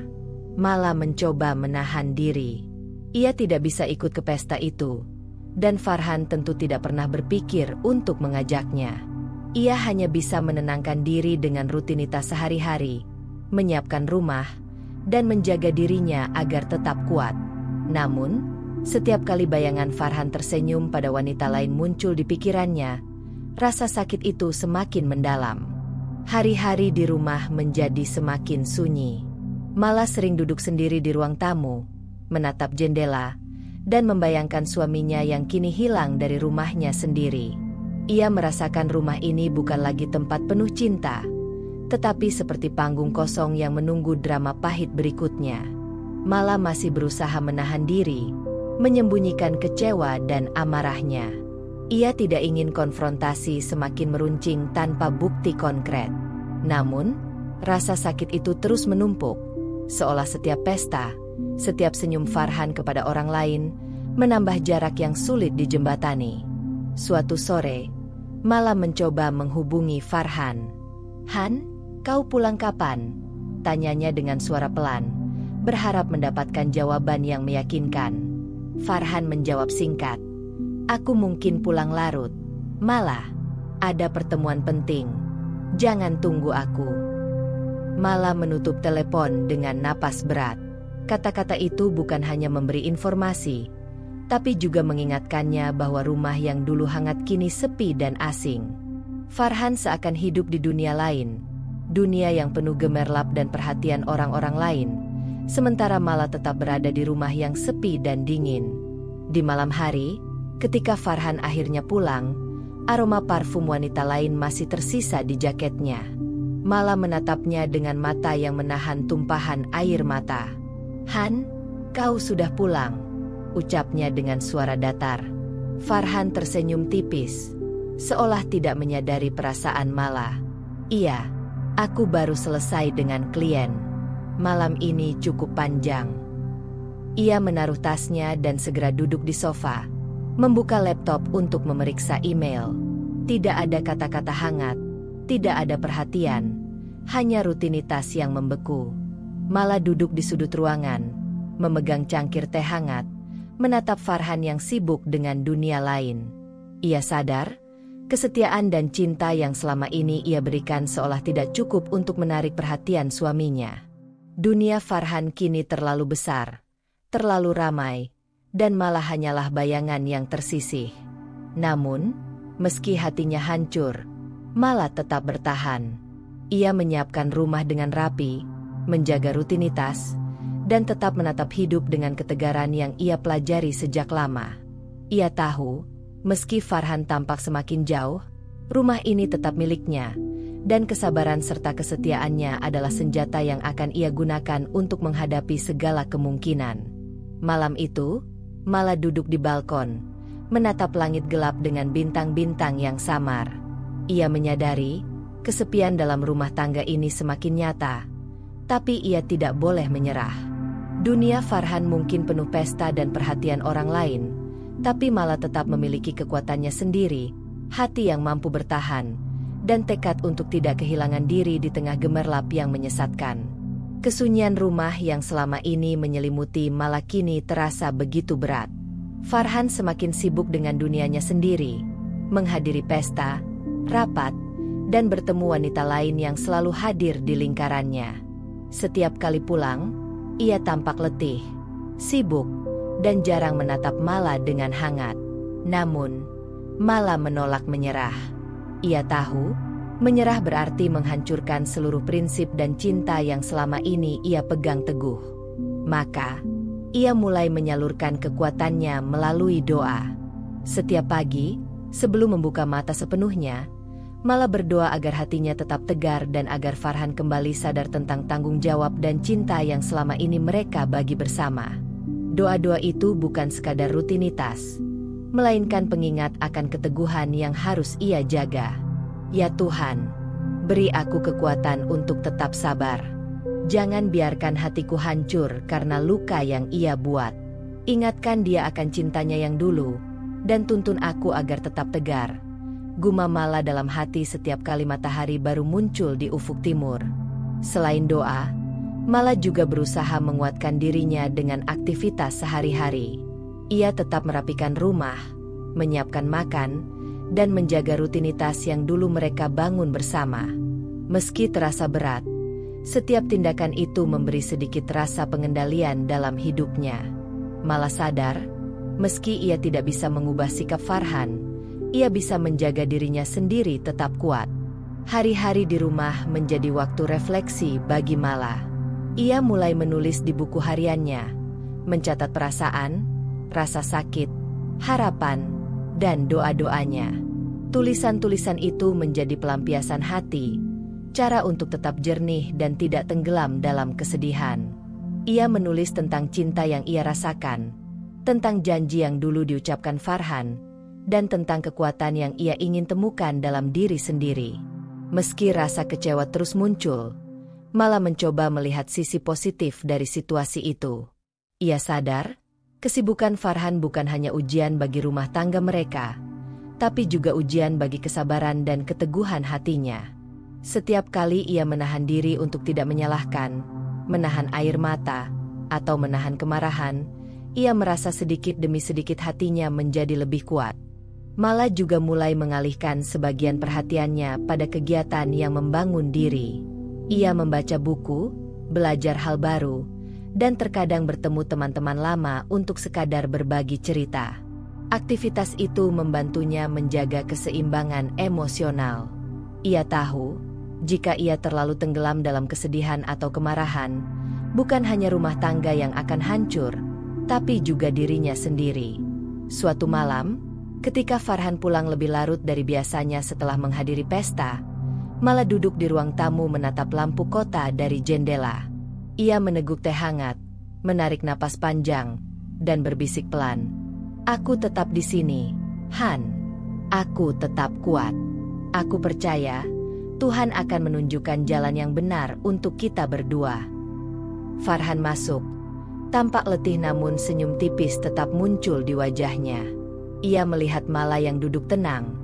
Mala mencoba menahan diri. Ia tidak bisa ikut ke pesta itu, dan Farhan tentu tidak pernah berpikir untuk mengajaknya. Ia hanya bisa menenangkan diri dengan rutinitas sehari-hari, menyiapkan rumah, dan menjaga dirinya agar tetap kuat. Namun, setiap kali bayangan Farhan tersenyum pada wanita lain muncul di pikirannya, rasa sakit itu semakin mendalam. Hari-hari di rumah menjadi semakin sunyi. Mala sering duduk sendiri di ruang tamu, menatap jendela, dan membayangkan suaminya yang kini hilang dari rumahnya sendiri. Ia merasakan rumah ini bukan lagi tempat penuh cinta, tetapi seperti panggung kosong yang menunggu drama pahit berikutnya. Mala masih berusaha menahan diri, menyembunyikan kecewa dan amarahnya. Ia tidak ingin konfrontasi semakin meruncing tanpa bukti konkret. Namun, rasa sakit itu terus menumpuk, seolah setiap pesta, setiap senyum Farhan kepada orang lain, menambah jarak yang sulit dijembatani. Suatu sore, Mala mencoba menghubungi Farhan. "Han, kau pulang kapan?" tanyanya dengan suara pelan, berharap mendapatkan jawaban yang meyakinkan. Farhan menjawab singkat, "Aku mungkin pulang larut. Mala, ada pertemuan penting. Jangan tunggu aku." Mala menutup telepon dengan napas berat. Kata-kata itu bukan hanya memberi informasi, tapi juga mengingatkannya bahwa rumah yang dulu hangat kini sepi dan asing. Farhan seakan hidup di dunia lain, dunia yang penuh gemerlap dan perhatian orang-orang lain, sementara Mala tetap berada di rumah yang sepi dan dingin. Di malam hari, ketika Farhan akhirnya pulang, aroma parfum wanita lain masih tersisa di jaketnya. Mala menatapnya dengan mata yang menahan tumpahan air mata. "Han, kau sudah pulang," ucapnya dengan suara datar. Farhan tersenyum tipis, seolah tidak menyadari perasaan Mala. "Iya, Aku baru selesai dengan klien. Malam ini cukup panjang. Ia menaruh tasnya dan segera duduk di sofa, membuka laptop untuk memeriksa email. Tidak ada kata-kata hangat, tidak ada perhatian, hanya rutinitas yang membeku. Mala duduk di sudut ruangan, memegang cangkir teh hangat, menatap Farhan yang sibuk dengan dunia lain. Ia sadar, kesetiaan dan cinta yang selama ini ia berikan seolah tidak cukup untuk menarik perhatian suaminya. Dunia Farhan kini terlalu besar, terlalu ramai, dan malah hanyalah bayangan yang tersisih. Namun, meski hatinya hancur, Mala tetap bertahan. Ia menyiapkan rumah dengan rapi, menjaga rutinitas, dan tetap menatap hidup dengan ketegaran yang ia pelajari sejak lama. Ia tahu, meski Farhan tampak semakin jauh, rumah ini tetap miliknya, dan kesabaran serta kesetiaannya adalah senjata yang akan ia gunakan untuk menghadapi segala kemungkinan. Malam itu, Mala duduk di balkon, menatap langit gelap dengan bintang-bintang yang samar. Ia menyadari, kesepian dalam rumah tangga ini semakin nyata, tapi ia tidak boleh menyerah. Dunia Farhan mungkin penuh pesta dan perhatian orang lain, tapi Mala tetap memiliki kekuatannya sendiri, hati yang mampu bertahan, dan tekad untuk tidak kehilangan diri di tengah gemerlap yang menyesatkan. Kesunyian rumah yang selama ini menyelimuti Mala kini terasa begitu berat. Farhan semakin sibuk dengan dunianya sendiri, menghadiri pesta, rapat, dan bertemu wanita lain yang selalu hadir di lingkarannya. Setiap kali pulang, ia tampak letih, sibuk, dan jarang menatap Mala dengan hangat. Namun, Mala menolak menyerah. Ia tahu, menyerah berarti menghancurkan seluruh prinsip dan cinta yang selama ini ia pegang teguh. Maka, ia mulai menyalurkan kekuatannya melalui doa. Setiap pagi, sebelum membuka mata sepenuhnya, Mala berdoa agar hatinya tetap tegar dan agar Farhan kembali sadar tentang tanggung jawab dan cinta yang selama ini mereka bagi bersama. Doa-doa itu bukan sekadar rutinitas, melainkan pengingat akan keteguhan yang harus ia jaga. Ya Tuhan, beri aku kekuatan untuk tetap sabar. Jangan biarkan hatiku hancur karena luka yang ia buat. Ingatkan dia akan cintanya yang dulu, dan tuntun aku agar tetap tegar. Gumam Mala dalam hati setiap kali matahari baru muncul di ufuk timur. Selain doa, Mala juga berusaha menguatkan dirinya dengan aktivitas sehari-hari. Ia tetap merapikan rumah, menyiapkan makan, dan menjaga rutinitas yang dulu mereka bangun bersama. Meski terasa berat, setiap tindakan itu memberi sedikit rasa pengendalian dalam hidupnya. Mala sadar, meski ia tidak bisa mengubah sikap Farhan, ia bisa menjaga dirinya sendiri tetap kuat. Hari-hari di rumah menjadi waktu refleksi bagi Mala. Ia mulai menulis di buku hariannya, mencatat perasaan, rasa sakit, harapan, dan doa-doanya. Tulisan-tulisan itu menjadi pelampiasan hati, cara untuk tetap jernih dan tidak tenggelam dalam kesedihan. Ia menulis tentang cinta yang ia rasakan, tentang janji yang dulu diucapkan Farhan, dan tentang kekuatan yang ia ingin temukan dalam diri sendiri. Meski rasa kecewa terus muncul, Mala mencoba melihat sisi positif dari situasi itu. Ia sadar, kesibukan Farhan bukan hanya ujian bagi rumah tangga mereka, tapi juga ujian bagi kesabaran dan keteguhan hatinya. Setiap kali ia menahan diri untuk tidak menyalahkan, menahan air mata, atau menahan kemarahan, ia merasa sedikit demi sedikit hatinya menjadi lebih kuat. Mala juga mulai mengalihkan sebagian perhatiannya pada kegiatan yang membangun diri. Ia membaca buku, belajar hal baru, dan terkadang bertemu teman-teman lama untuk sekadar berbagi cerita. Aktivitas itu membantunya menjaga keseimbangan emosional. Ia tahu, jika ia terlalu tenggelam dalam kesedihan atau kemarahan, bukan hanya rumah tangga yang akan hancur, tapi juga dirinya sendiri. Suatu malam, ketika Farhan pulang lebih larut dari biasanya setelah menghadiri pesta, Mala duduk di ruang tamu menatap lampu kota dari jendela. Ia meneguk teh hangat, menarik napas panjang, dan berbisik pelan. "Aku tetap di sini, Han. Aku tetap kuat. Aku percaya, Tuhan akan menunjukkan jalan yang benar untuk kita berdua. Farhan masuk. Tampak letih namun senyum tipis tetap muncul di wajahnya. Ia melihat Mala yang duduk tenang,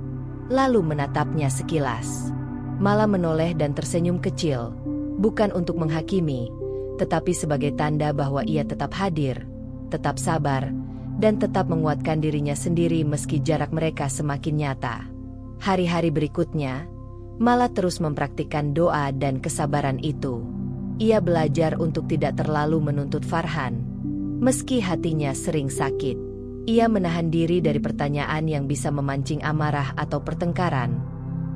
lalu menatapnya sekilas. Mala menoleh dan tersenyum kecil, bukan untuk menghakimi, tetapi sebagai tanda bahwa ia tetap hadir, tetap sabar, dan tetap menguatkan dirinya sendiri meski jarak mereka semakin nyata. Hari-hari berikutnya, Mala terus mempraktikkan doa dan kesabaran itu. Ia belajar untuk tidak terlalu menuntut Farhan, meski hatinya sering sakit. Ia menahan diri dari pertanyaan yang bisa memancing amarah atau pertengkaran,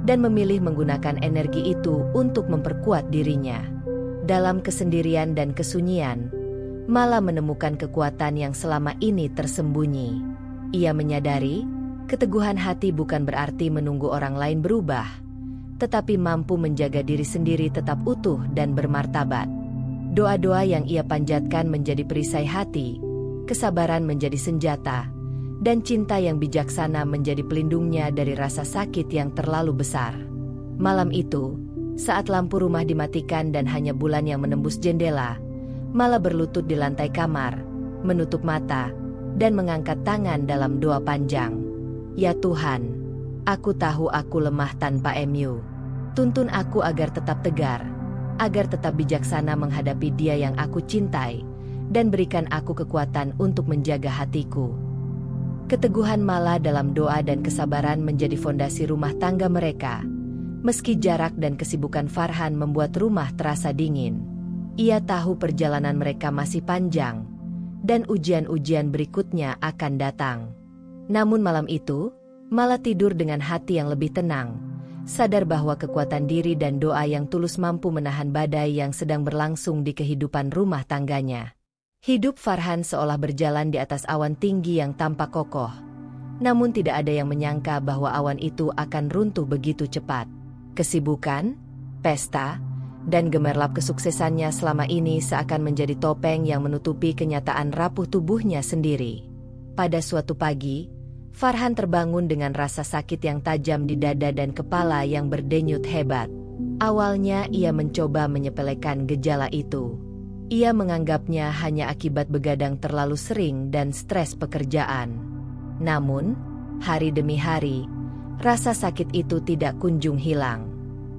dan memilih menggunakan energi itu untuk memperkuat dirinya. Dalam kesendirian dan kesunyian, Mala menemukan kekuatan yang selama ini tersembunyi. Ia menyadari, keteguhan hati bukan berarti menunggu orang lain berubah, tetapi mampu menjaga diri sendiri tetap utuh dan bermartabat. Doa-doa yang ia panjatkan menjadi perisai hati, kesabaran menjadi senjata, dan cinta yang bijaksana menjadi pelindungnya dari rasa sakit yang terlalu besar. Malam itu, saat lampu rumah dimatikan dan hanya bulan yang menembus jendela, Mala berlutut di lantai kamar, menutup mata, dan mengangkat tangan dalam doa panjang. Ya Tuhan, aku tahu aku lemah tanpa MU. Tuntun aku agar tetap tegar, agar tetap bijaksana menghadapi dia yang aku cintai, dan berikan aku kekuatan untuk menjaga hatiku. Keteguhan Mala dalam doa dan kesabaran menjadi fondasi rumah tangga mereka. Meski jarak dan kesibukan Farhan membuat rumah terasa dingin, ia tahu perjalanan mereka masih panjang, dan ujian-ujian berikutnya akan datang. Namun malam itu, Mala tidur dengan hati yang lebih tenang, sadar bahwa kekuatan diri dan doa yang tulus mampu menahan badai yang sedang berlangsung di kehidupan rumah tangganya. Hidup Farhan seolah berjalan di atas awan tinggi yang tampak kokoh. Namun tidak ada yang menyangka bahwa awan itu akan runtuh begitu cepat. Kesibukan, pesta, dan gemerlap kesuksesannya selama ini seakan menjadi topeng yang menutupi kenyataan rapuh tubuhnya sendiri. Pada suatu pagi, Farhan terbangun dengan rasa sakit yang tajam di dada dan kepala yang berdenyut hebat. Awalnya ia mencoba menyepelekan gejala itu. Ia menganggapnya hanya akibat begadang terlalu sering dan stres pekerjaan. Namun, hari demi hari, rasa sakit itu tidak kunjung hilang.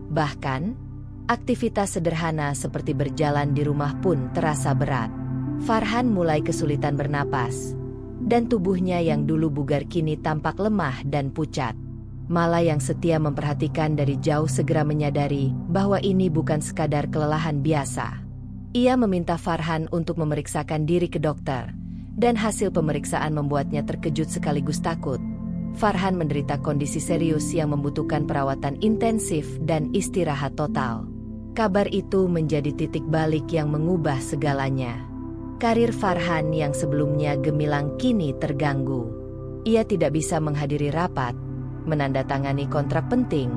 Bahkan, aktivitas sederhana seperti berjalan di rumah pun terasa berat. Farhan mulai kesulitan bernapas, dan tubuhnya yang dulu bugar kini tampak lemah dan pucat. Mala yang setia memperhatikan dari jauh segera menyadari bahwa ini bukan sekadar kelelahan biasa. Ia meminta Farhan untuk memeriksakan diri ke dokter, dan hasil pemeriksaan membuatnya terkejut sekaligus takut. Farhan menderita kondisi serius yang membutuhkan perawatan intensif dan istirahat total. Kabar itu menjadi titik balik yang mengubah segalanya. Karir Farhan yang sebelumnya gemilang kini terganggu. Ia tidak bisa menghadiri rapat, menandatangani kontrak penting,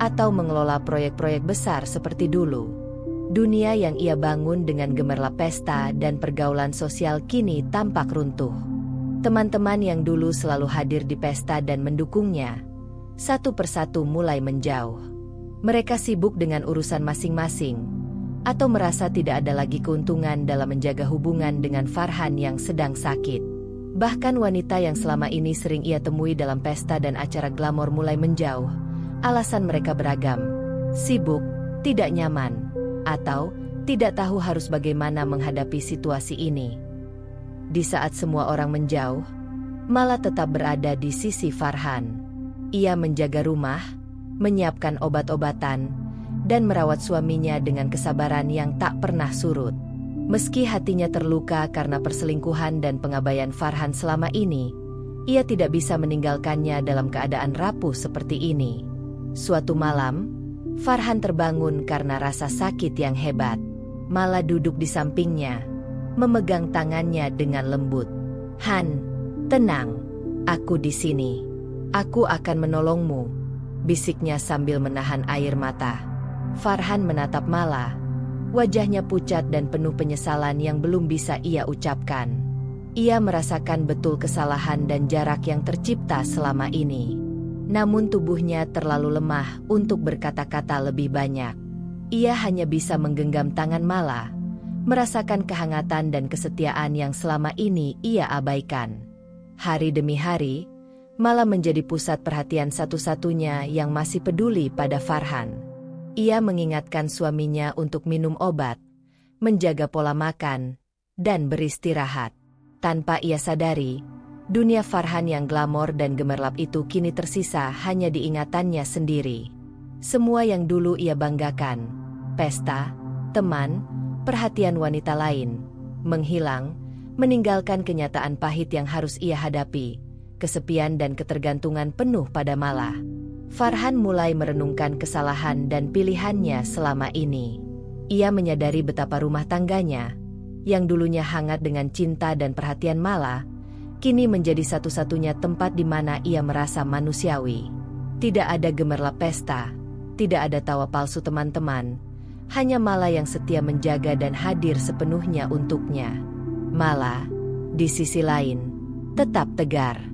atau mengelola proyek-proyek besar seperti dulu. Dunia yang ia bangun dengan gemerlap pesta dan pergaulan sosial kini tampak runtuh. Teman-teman yang dulu selalu hadir di pesta dan mendukungnya, satu persatu mulai menjauh. Mereka sibuk dengan urusan masing-masing, atau merasa tidak ada lagi keuntungan dalam menjaga hubungan dengan Farhan yang sedang sakit. Bahkan wanita yang selama ini sering ia temui dalam pesta dan acara glamor mulai menjauh. Alasan mereka beragam: sibuk, tidak nyaman, atau tidak tahu harus bagaimana menghadapi situasi ini. Di saat semua orang menjauh, Mala tetap berada di sisi Farhan. Ia menjaga rumah, menyiapkan obat-obatan, dan merawat suaminya dengan kesabaran yang tak pernah surut. Meski hatinya terluka karena perselingkuhan dan pengabaian Farhan selama ini, ia tidak bisa meninggalkannya dalam keadaan rapuh seperti ini. Suatu malam, Farhan terbangun karena rasa sakit yang hebat. Mala duduk di sampingnya, memegang tangannya dengan lembut. "Han, tenang, aku di sini. Aku akan menolongmu," bisiknya sambil menahan air mata. Farhan menatap Mala, wajahnya pucat dan penuh penyesalan yang belum bisa ia ucapkan. Ia merasakan betul kesalahan dan jarak yang tercipta selama ini. Namun tubuhnya terlalu lemah untuk berkata-kata lebih banyak. Ia hanya bisa menggenggam tangan Mala, merasakan kehangatan dan kesetiaan yang selama ini ia abaikan. Hari demi hari, Mala menjadi pusat perhatian satu-satunya yang masih peduli pada Farhan. Ia mengingatkan suaminya untuk minum obat, menjaga pola makan, dan beristirahat. Tanpa ia sadari, dunia Farhan yang glamor dan gemerlap itu kini tersisa hanya di ingatannya sendiri. Semua yang dulu ia banggakan, pesta, teman, perhatian wanita lain, menghilang, meninggalkan kenyataan pahit yang harus ia hadapi, kesepian dan ketergantungan penuh pada Mala. Farhan mulai merenungkan kesalahan dan pilihannya selama ini. Ia menyadari betapa rumah tangganya, yang dulunya hangat dengan cinta dan perhatian Mala, kini menjadi satu-satunya tempat di mana ia merasa manusiawi. Tidak ada gemerlap pesta, tidak ada tawa palsu teman-teman, hanya Mala yang setia menjaga dan hadir sepenuhnya untuknya. Mala, di sisi lain, tetap tegar.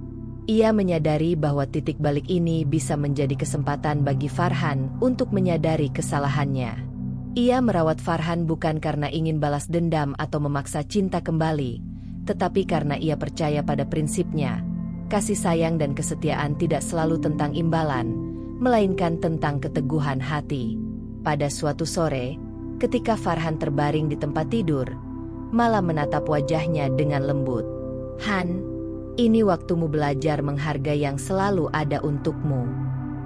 Ia menyadari bahwa titik balik ini bisa menjadi kesempatan bagi Farhan untuk menyadari kesalahannya. Ia merawat Farhan bukan karena ingin balas dendam atau memaksa cinta kembali, tetapi karena ia percaya pada prinsipnya. Kasih sayang dan kesetiaan tidak selalu tentang imbalan, melainkan tentang keteguhan hati. Pada suatu sore, ketika Farhan terbaring di tempat tidur, Mala menatap wajahnya dengan lembut. "Han, ini waktumu belajar menghargai yang selalu ada untukmu.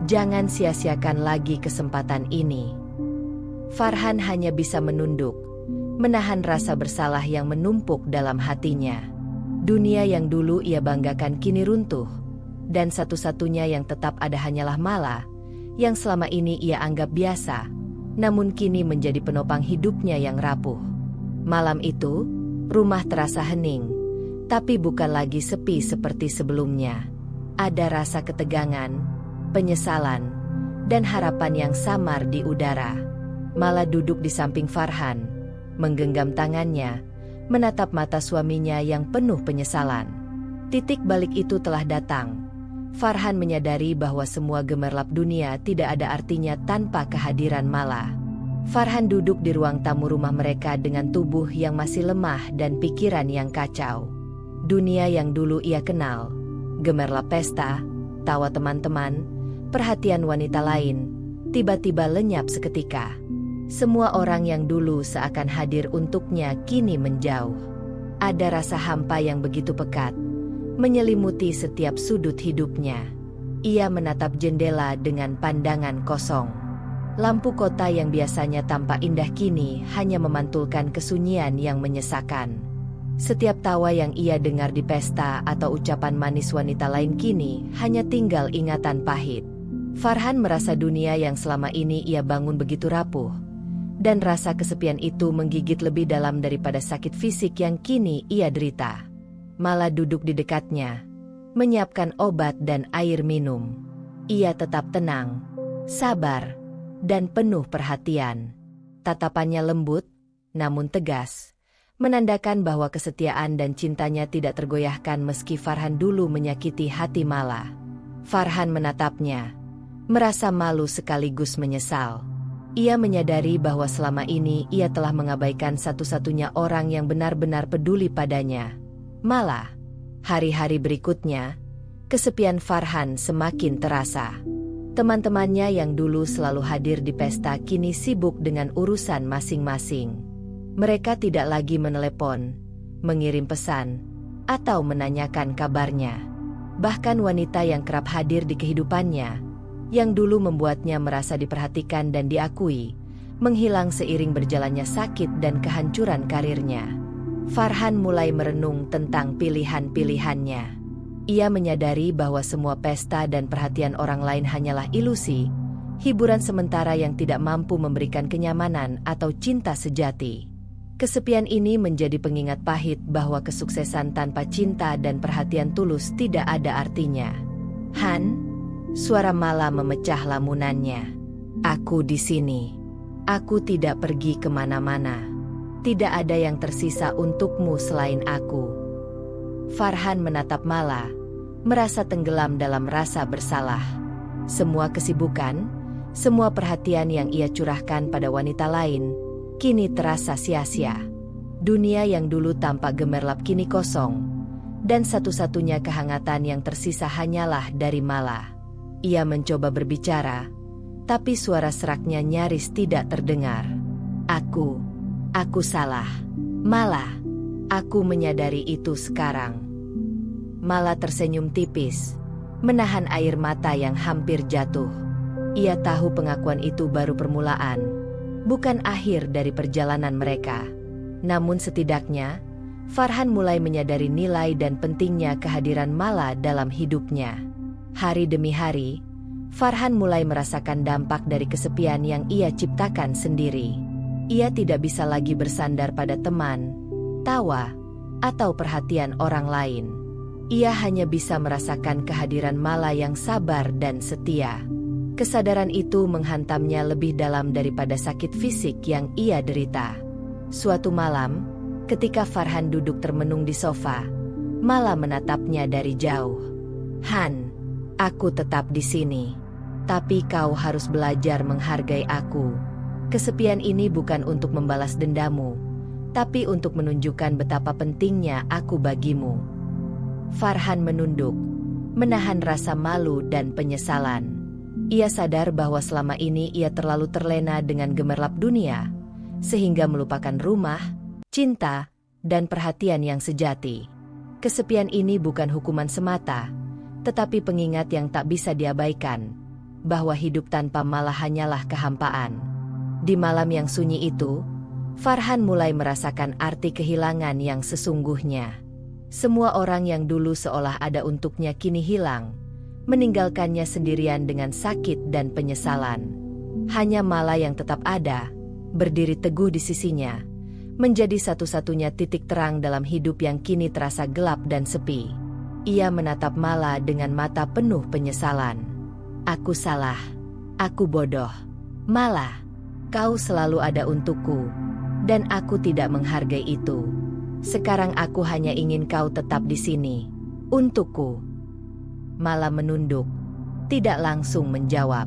Jangan sia-siakan lagi kesempatan ini." Farhan hanya bisa menunduk, menahan rasa bersalah yang menumpuk dalam hatinya. Dunia yang dulu ia banggakan kini runtuh, dan satu-satunya yang tetap ada hanyalah Mala, yang selama ini ia anggap biasa, namun kini menjadi penopang hidupnya yang rapuh. Malam itu, rumah terasa hening, tapi bukan lagi sepi seperti sebelumnya. Ada rasa ketegangan, penyesalan, dan harapan yang samar di udara. Mala duduk di samping Farhan, menggenggam tangannya, menatap mata suaminya yang penuh penyesalan. Titik balik itu telah datang. Farhan menyadari bahwa semua gemerlap dunia tidak ada artinya tanpa kehadiran Mala. Farhan duduk di ruang tamu rumah mereka dengan tubuh yang masih lemah dan pikiran yang kacau. Dunia yang dulu ia kenal, gemerlap pesta, tawa teman-teman, perhatian wanita lain, tiba-tiba lenyap seketika. Semua orang yang dulu seakan hadir untuknya kini menjauh. Ada rasa hampa yang begitu pekat, menyelimuti setiap sudut hidupnya. Ia menatap jendela dengan pandangan kosong. Lampu kota yang biasanya tampak indah kini hanya memantulkan kesunyian yang menyesakan. Setiap tawa yang ia dengar di pesta atau ucapan manis wanita lain kini hanya tinggal ingatan pahit. Farhan merasa dunia yang selama ini ia bangun begitu rapuh, dan rasa kesepian itu menggigit lebih dalam daripada sakit fisik yang kini ia derita. Mala duduk di dekatnya, menyiapkan obat dan air minum. Ia tetap tenang, sabar, dan penuh perhatian. Tatapannya lembut, namun tegas, menandakan bahwa kesetiaan dan cintanya tidak tergoyahkan meski Farhan dulu menyakiti hati Mala. Farhan menatapnya, merasa malu sekaligus menyesal. Ia menyadari bahwa selama ini ia telah mengabaikan satu-satunya orang yang benar-benar peduli padanya, Mala. Hari-hari berikutnya, kesepian Farhan semakin terasa. Teman-temannya yang dulu selalu hadir di pesta kini sibuk dengan urusan masing-masing. Mereka tidak lagi menelepon, mengirim pesan, atau menanyakan kabarnya. Bahkan wanita yang kerap hadir di kehidupannya, yang dulu membuatnya merasa diperhatikan dan diakui, menghilang seiring berjalannya sakit dan kehancuran karirnya. Farhan mulai merenung tentang pilihan-pilihannya. Ia menyadari bahwa semua pesta dan perhatian orang lain hanyalah ilusi, hiburan sementara yang tidak mampu memberikan kenyamanan atau cinta sejati. Kesepian ini menjadi pengingat pahit bahwa kesuksesan tanpa cinta dan perhatian tulus tidak ada artinya. "Han," suara Mala memecah lamunannya. "Aku di sini. Aku tidak pergi kemana-mana. Tidak ada yang tersisa untukmu selain aku." Farhan menatap Mala, merasa tenggelam dalam rasa bersalah. Semua kesibukan, semua perhatian yang ia curahkan pada wanita lain, kini terasa sia-sia. Dunia yang dulu tampak gemerlap kini kosong, dan satu-satunya kehangatan yang tersisa hanyalah dari Mala. Ia mencoba berbicara, tapi suara seraknya nyaris tidak terdengar. Aku salah. Mala, aku menyadari itu sekarang. Mala tersenyum tipis, menahan air mata yang hampir jatuh. Ia tahu pengakuan itu baru permulaan, bukan akhir dari perjalanan mereka. Namun setidaknya, Farhan mulai menyadari nilai dan pentingnya kehadiran Mala dalam hidupnya. Hari demi hari, Farhan mulai merasakan dampak dari kesepian yang ia ciptakan sendiri. Ia tidak bisa lagi bersandar pada teman, tawa, atau perhatian orang lain. Ia hanya bisa merasakan kehadiran Mala yang sabar dan setia. Kesadaran itu menghantamnya lebih dalam daripada sakit fisik yang ia derita. Suatu malam, ketika Farhan duduk termenung di sofa, Mala menatapnya dari jauh. "Han, aku tetap di sini. Tapi kau harus belajar menghargai aku. Kesepian ini bukan untuk membalas dendamu, tapi untuk menunjukkan betapa pentingnya aku bagimu." Farhan menunduk, menahan rasa malu dan penyesalan. Ia sadar bahwa selama ini ia terlalu terlena dengan gemerlap dunia, sehingga melupakan rumah, cinta, dan perhatian yang sejati. Kesepian ini bukan hukuman semata, tetapi pengingat yang tak bisa diabaikan, bahwa hidup tanpa Mala hanyalah kehampaan. Di malam yang sunyi itu, Farhan mulai merasakan arti kehilangan yang sesungguhnya. Semua orang yang dulu seolah ada untuknya kini hilang, meninggalkannya sendirian dengan sakit dan penyesalan. Hanya Mala yang tetap ada, berdiri teguh di sisinya, menjadi satu-satunya titik terang dalam hidup yang kini terasa gelap dan sepi. Ia menatap Mala dengan mata penuh penyesalan. "Aku salah. Aku bodoh. Mala, kau selalu ada untukku, dan aku tidak menghargai itu. Sekarang aku hanya ingin kau tetap di sini, untukku." Mala menunduk, tidak langsung menjawab.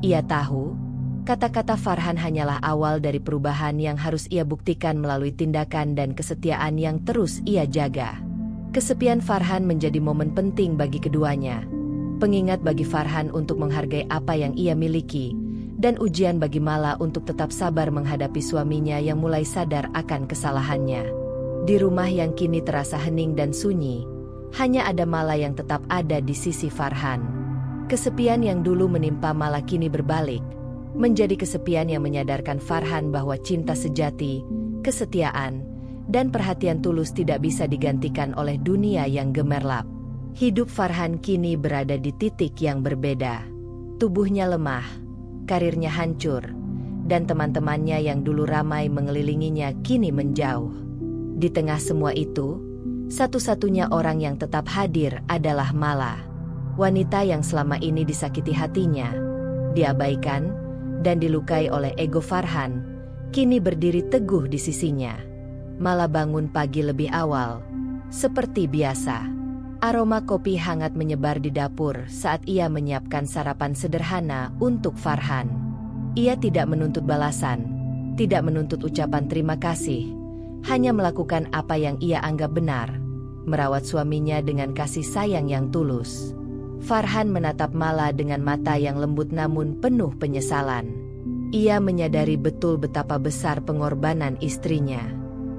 Ia tahu, kata-kata Farhan hanyalah awal dari perubahan yang harus ia buktikan melalui tindakan dan kesetiaan yang terus ia jaga. Kesepian Farhan menjadi momen penting bagi keduanya. Pengingat bagi Farhan untuk menghargai apa yang ia miliki, dan ujian bagi Mala untuk tetap sabar menghadapi suaminya yang mulai sadar akan kesalahannya. Di rumah yang kini terasa hening dan sunyi, hanya ada Mala yang tetap ada di sisi Farhan. Kesepian yang dulu menimpa Mala kini berbalik, menjadi kesepian yang menyadarkan Farhan bahwa cinta sejati, kesetiaan, dan perhatian tulus tidak bisa digantikan oleh dunia yang gemerlap. Hidup Farhan kini berada di titik yang berbeda. Tubuhnya lemah, karirnya hancur, dan teman-temannya yang dulu ramai mengelilinginya kini menjauh. Di tengah semua itu, satu-satunya orang yang tetap hadir adalah Mala. Wanita yang selama ini disakiti hatinya, diabaikan, dan dilukai oleh ego Farhan, kini berdiri teguh di sisinya. Mala bangun pagi lebih awal, seperti biasa. Aroma kopi hangat menyebar di dapur saat ia menyiapkan sarapan sederhana untuk Farhan. Ia tidak menuntut balasan, tidak menuntut ucapan terima kasih, hanya melakukan apa yang ia anggap benar, merawat suaminya dengan kasih sayang yang tulus. Farhan menatap Mala dengan mata yang lembut namun penuh penyesalan. Ia menyadari betul betapa besar pengorbanan istrinya.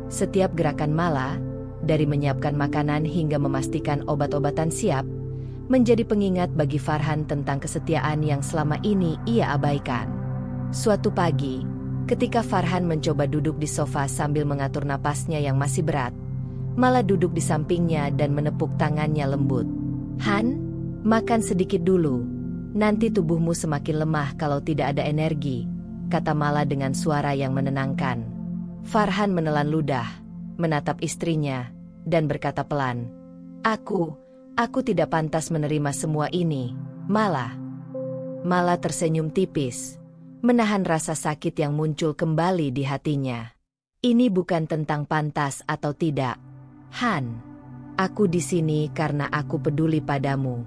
Setiap gerakan Mala, dari menyiapkan makanan hingga memastikan obat-obatan siap, menjadi pengingat bagi Farhan tentang kesetiaan yang selama ini ia abaikan. Suatu pagi, ketika Farhan mencoba duduk di sofa sambil mengatur napasnya yang masih berat, Mala duduk di sampingnya dan menepuk tangannya lembut. "Han, makan sedikit dulu. Nanti tubuhmu semakin lemah kalau tidak ada energi," kata Mala dengan suara yang menenangkan. Farhan menelan ludah, menatap istrinya, dan berkata pelan, Aku tidak pantas menerima semua ini, Mala." Mala tersenyum tipis, menahan rasa sakit yang muncul kembali di hatinya. "Ini bukan tentang pantas atau tidak, Han. Aku di sini karena aku peduli padamu.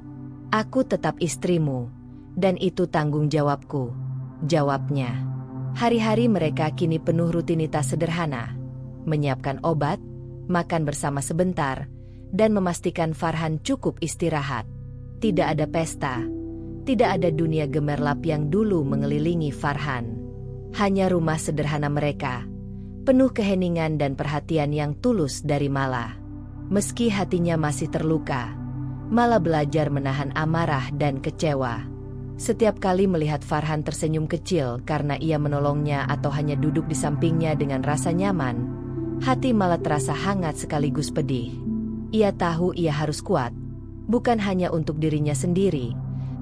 Aku tetap istrimu, Dan itu tanggung jawabku, jawabnya. Hari-hari mereka kini penuh rutinitas sederhana. Menyiapkan obat, makan bersama sebentar, dan memastikan Farhan cukup istirahat. Tidak ada pesta, tidak ada dunia gemerlap yang dulu mengelilingi Farhan. Hanya rumah sederhana mereka, penuh keheningan dan perhatian yang tulus dari Mala. Meski hatinya masih terluka, Mala belajar menahan amarah dan kecewa. Setiap kali melihat Farhan tersenyum kecil karena ia menolongnya atau hanya duduk di sampingnya dengan rasa nyaman, hati Mala terasa hangat sekaligus pedih. Ia tahu ia harus kuat, bukan hanya untuk dirinya sendiri,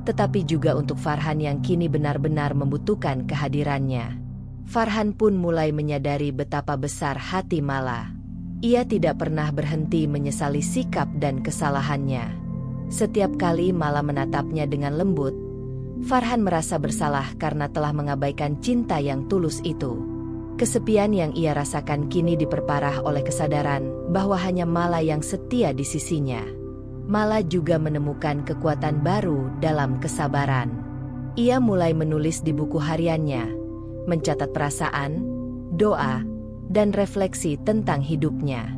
tetapi juga untuk Farhan yang kini benar-benar membutuhkan kehadirannya. Farhan pun mulai menyadari betapa besar hati Mala. Ia tidak pernah berhenti menyesali sikap dan kesalahannya. Setiap kali Mala menatapnya dengan lembut, Farhan merasa bersalah karena telah mengabaikan cinta yang tulus itu. Kesepian yang ia rasakan kini diperparah oleh kesadaran bahwa hanya Mala yang setia di sisinya. Mala juga menemukan kekuatan baru dalam kesabaran. Ia mulai menulis di buku hariannya, mencatat perasaan, doa, dan refleksi tentang hidupnya.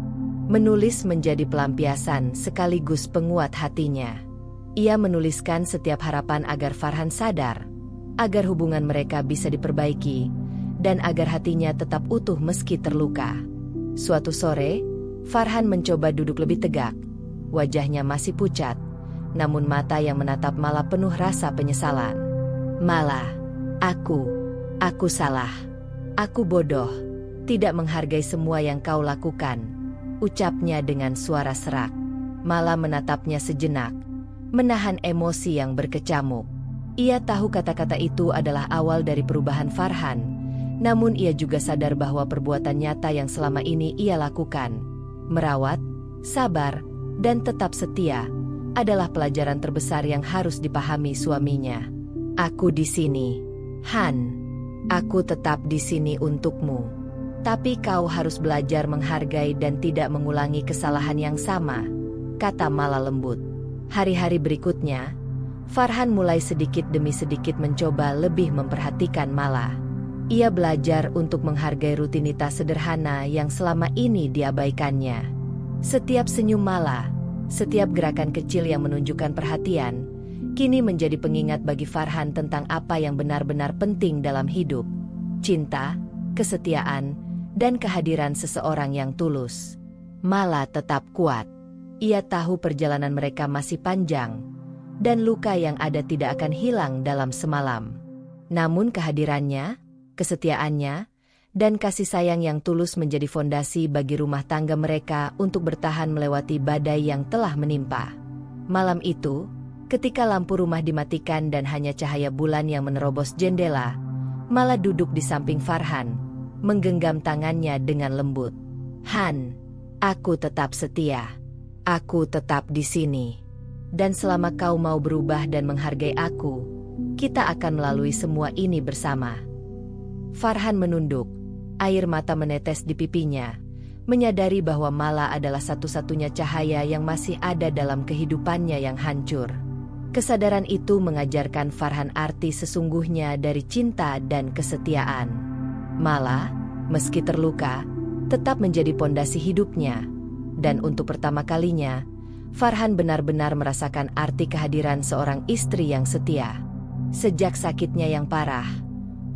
Menulis menjadi pelampiasan sekaligus penguat hatinya. Ia menuliskan setiap harapan agar Farhan sadar, agar hubungan mereka bisa diperbaiki, dan agar hatinya tetap utuh meski terluka. Suatu sore, Farhan mencoba duduk lebih tegak. Wajahnya masih pucat, namun mata yang menatap Mala penuh rasa penyesalan. Mala, aku salah. Aku bodoh, tidak menghargai semua yang kau lakukan, ucapnya dengan suara serak. Mala menatapnya sejenak, menahan emosi yang berkecamuk. Ia tahu kata-kata itu adalah awal dari perubahan Farhan, namun ia juga sadar bahwa perbuatan nyata yang selama ini ia lakukan, merawat, sabar, dan tetap setia, adalah pelajaran terbesar yang harus dipahami suaminya. Aku di sini, Han. Aku tetap di sini untukmu. Tapi kau harus belajar menghargai dan tidak mengulangi kesalahan yang sama, kata Mala lembut. Hari-hari berikutnya, Farhan mulai sedikit demi sedikit mencoba lebih memperhatikan Mala. Ia belajar untuk menghargai rutinitas sederhana yang selama ini diabaikannya. Setiap senyum Mala, setiap gerakan kecil yang menunjukkan perhatian, kini menjadi pengingat bagi Farhan tentang apa yang benar-benar penting dalam hidup: cinta, kesetiaan, dan kehadiran seseorang yang tulus. Mala tetap kuat. Ia tahu perjalanan mereka masih panjang, dan luka yang ada tidak akan hilang dalam semalam. Namun kehadirannya, kesetiaannya, dan kasih sayang yang tulus menjadi fondasi bagi rumah tangga mereka untuk bertahan melewati badai yang telah menimpa. Malam itu, ketika lampu rumah dimatikan dan hanya cahaya bulan yang menerobos jendela, Mala duduk di samping Farhan, menggenggam tangannya dengan lembut. Han, aku tetap setia. Aku tetap di sini. Dan selama kau mau berubah dan menghargai aku, kita akan melalui semua ini bersama. Farhan menunduk, air mata menetes di pipinya, menyadari bahwa Mala adalah satu-satunya cahaya yang masih ada dalam kehidupannya yang hancur. Kesadaran itu mengajarkan Farhan arti sesungguhnya dari cinta dan kesetiaan. Mala, meski terluka, tetap menjadi pondasi hidupnya. Dan untuk pertama kalinya, Farhan benar-benar merasakan arti kehadiran seorang istri yang setia. Sejak sakitnya yang parah,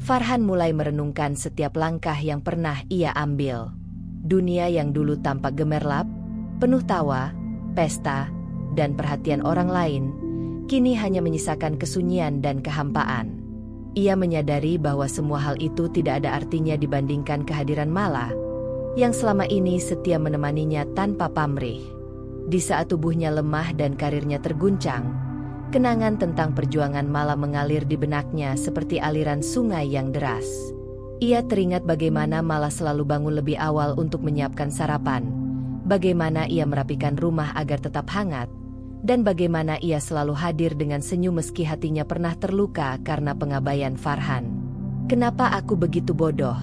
Farhan mulai merenungkan setiap langkah yang pernah ia ambil. Dunia yang dulu tampak gemerlap, penuh tawa, pesta, dan perhatian orang lain, kini hanya menyisakan kesunyian dan kehampaan. Ia menyadari bahwa semua hal itu tidak ada artinya dibandingkan kehadiran Mala, yang selama ini setia menemaninya tanpa pamrih. Di saat tubuhnya lemah dan karirnya terguncang, kenangan tentang perjuangan Mala mengalir di benaknya seperti aliran sungai yang deras. Ia teringat bagaimana Mala selalu bangun lebih awal untuk menyiapkan sarapan, bagaimana ia merapikan rumah agar tetap hangat, dan bagaimana ia selalu hadir dengan senyum meski hatinya pernah terluka karena pengabaian Farhan. Kenapa aku begitu bodoh,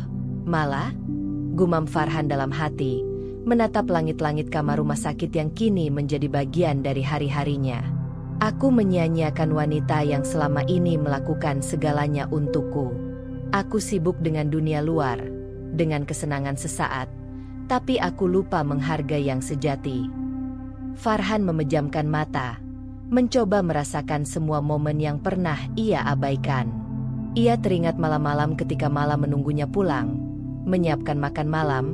Mala? Gumam Farhan dalam hati, menatap langit-langit kamar rumah sakit yang kini menjadi bagian dari hari-harinya. Aku menyia-nyiakan wanita yang selama ini melakukan segalanya untukku. Aku sibuk dengan dunia luar, dengan kesenangan sesaat, tapi aku lupa menghargai yang sejati. Farhan memejamkan mata, mencoba merasakan semua momen yang pernah ia abaikan. Ia teringat malam-malam ketika Mala menunggunya pulang, menyiapkan makan malam,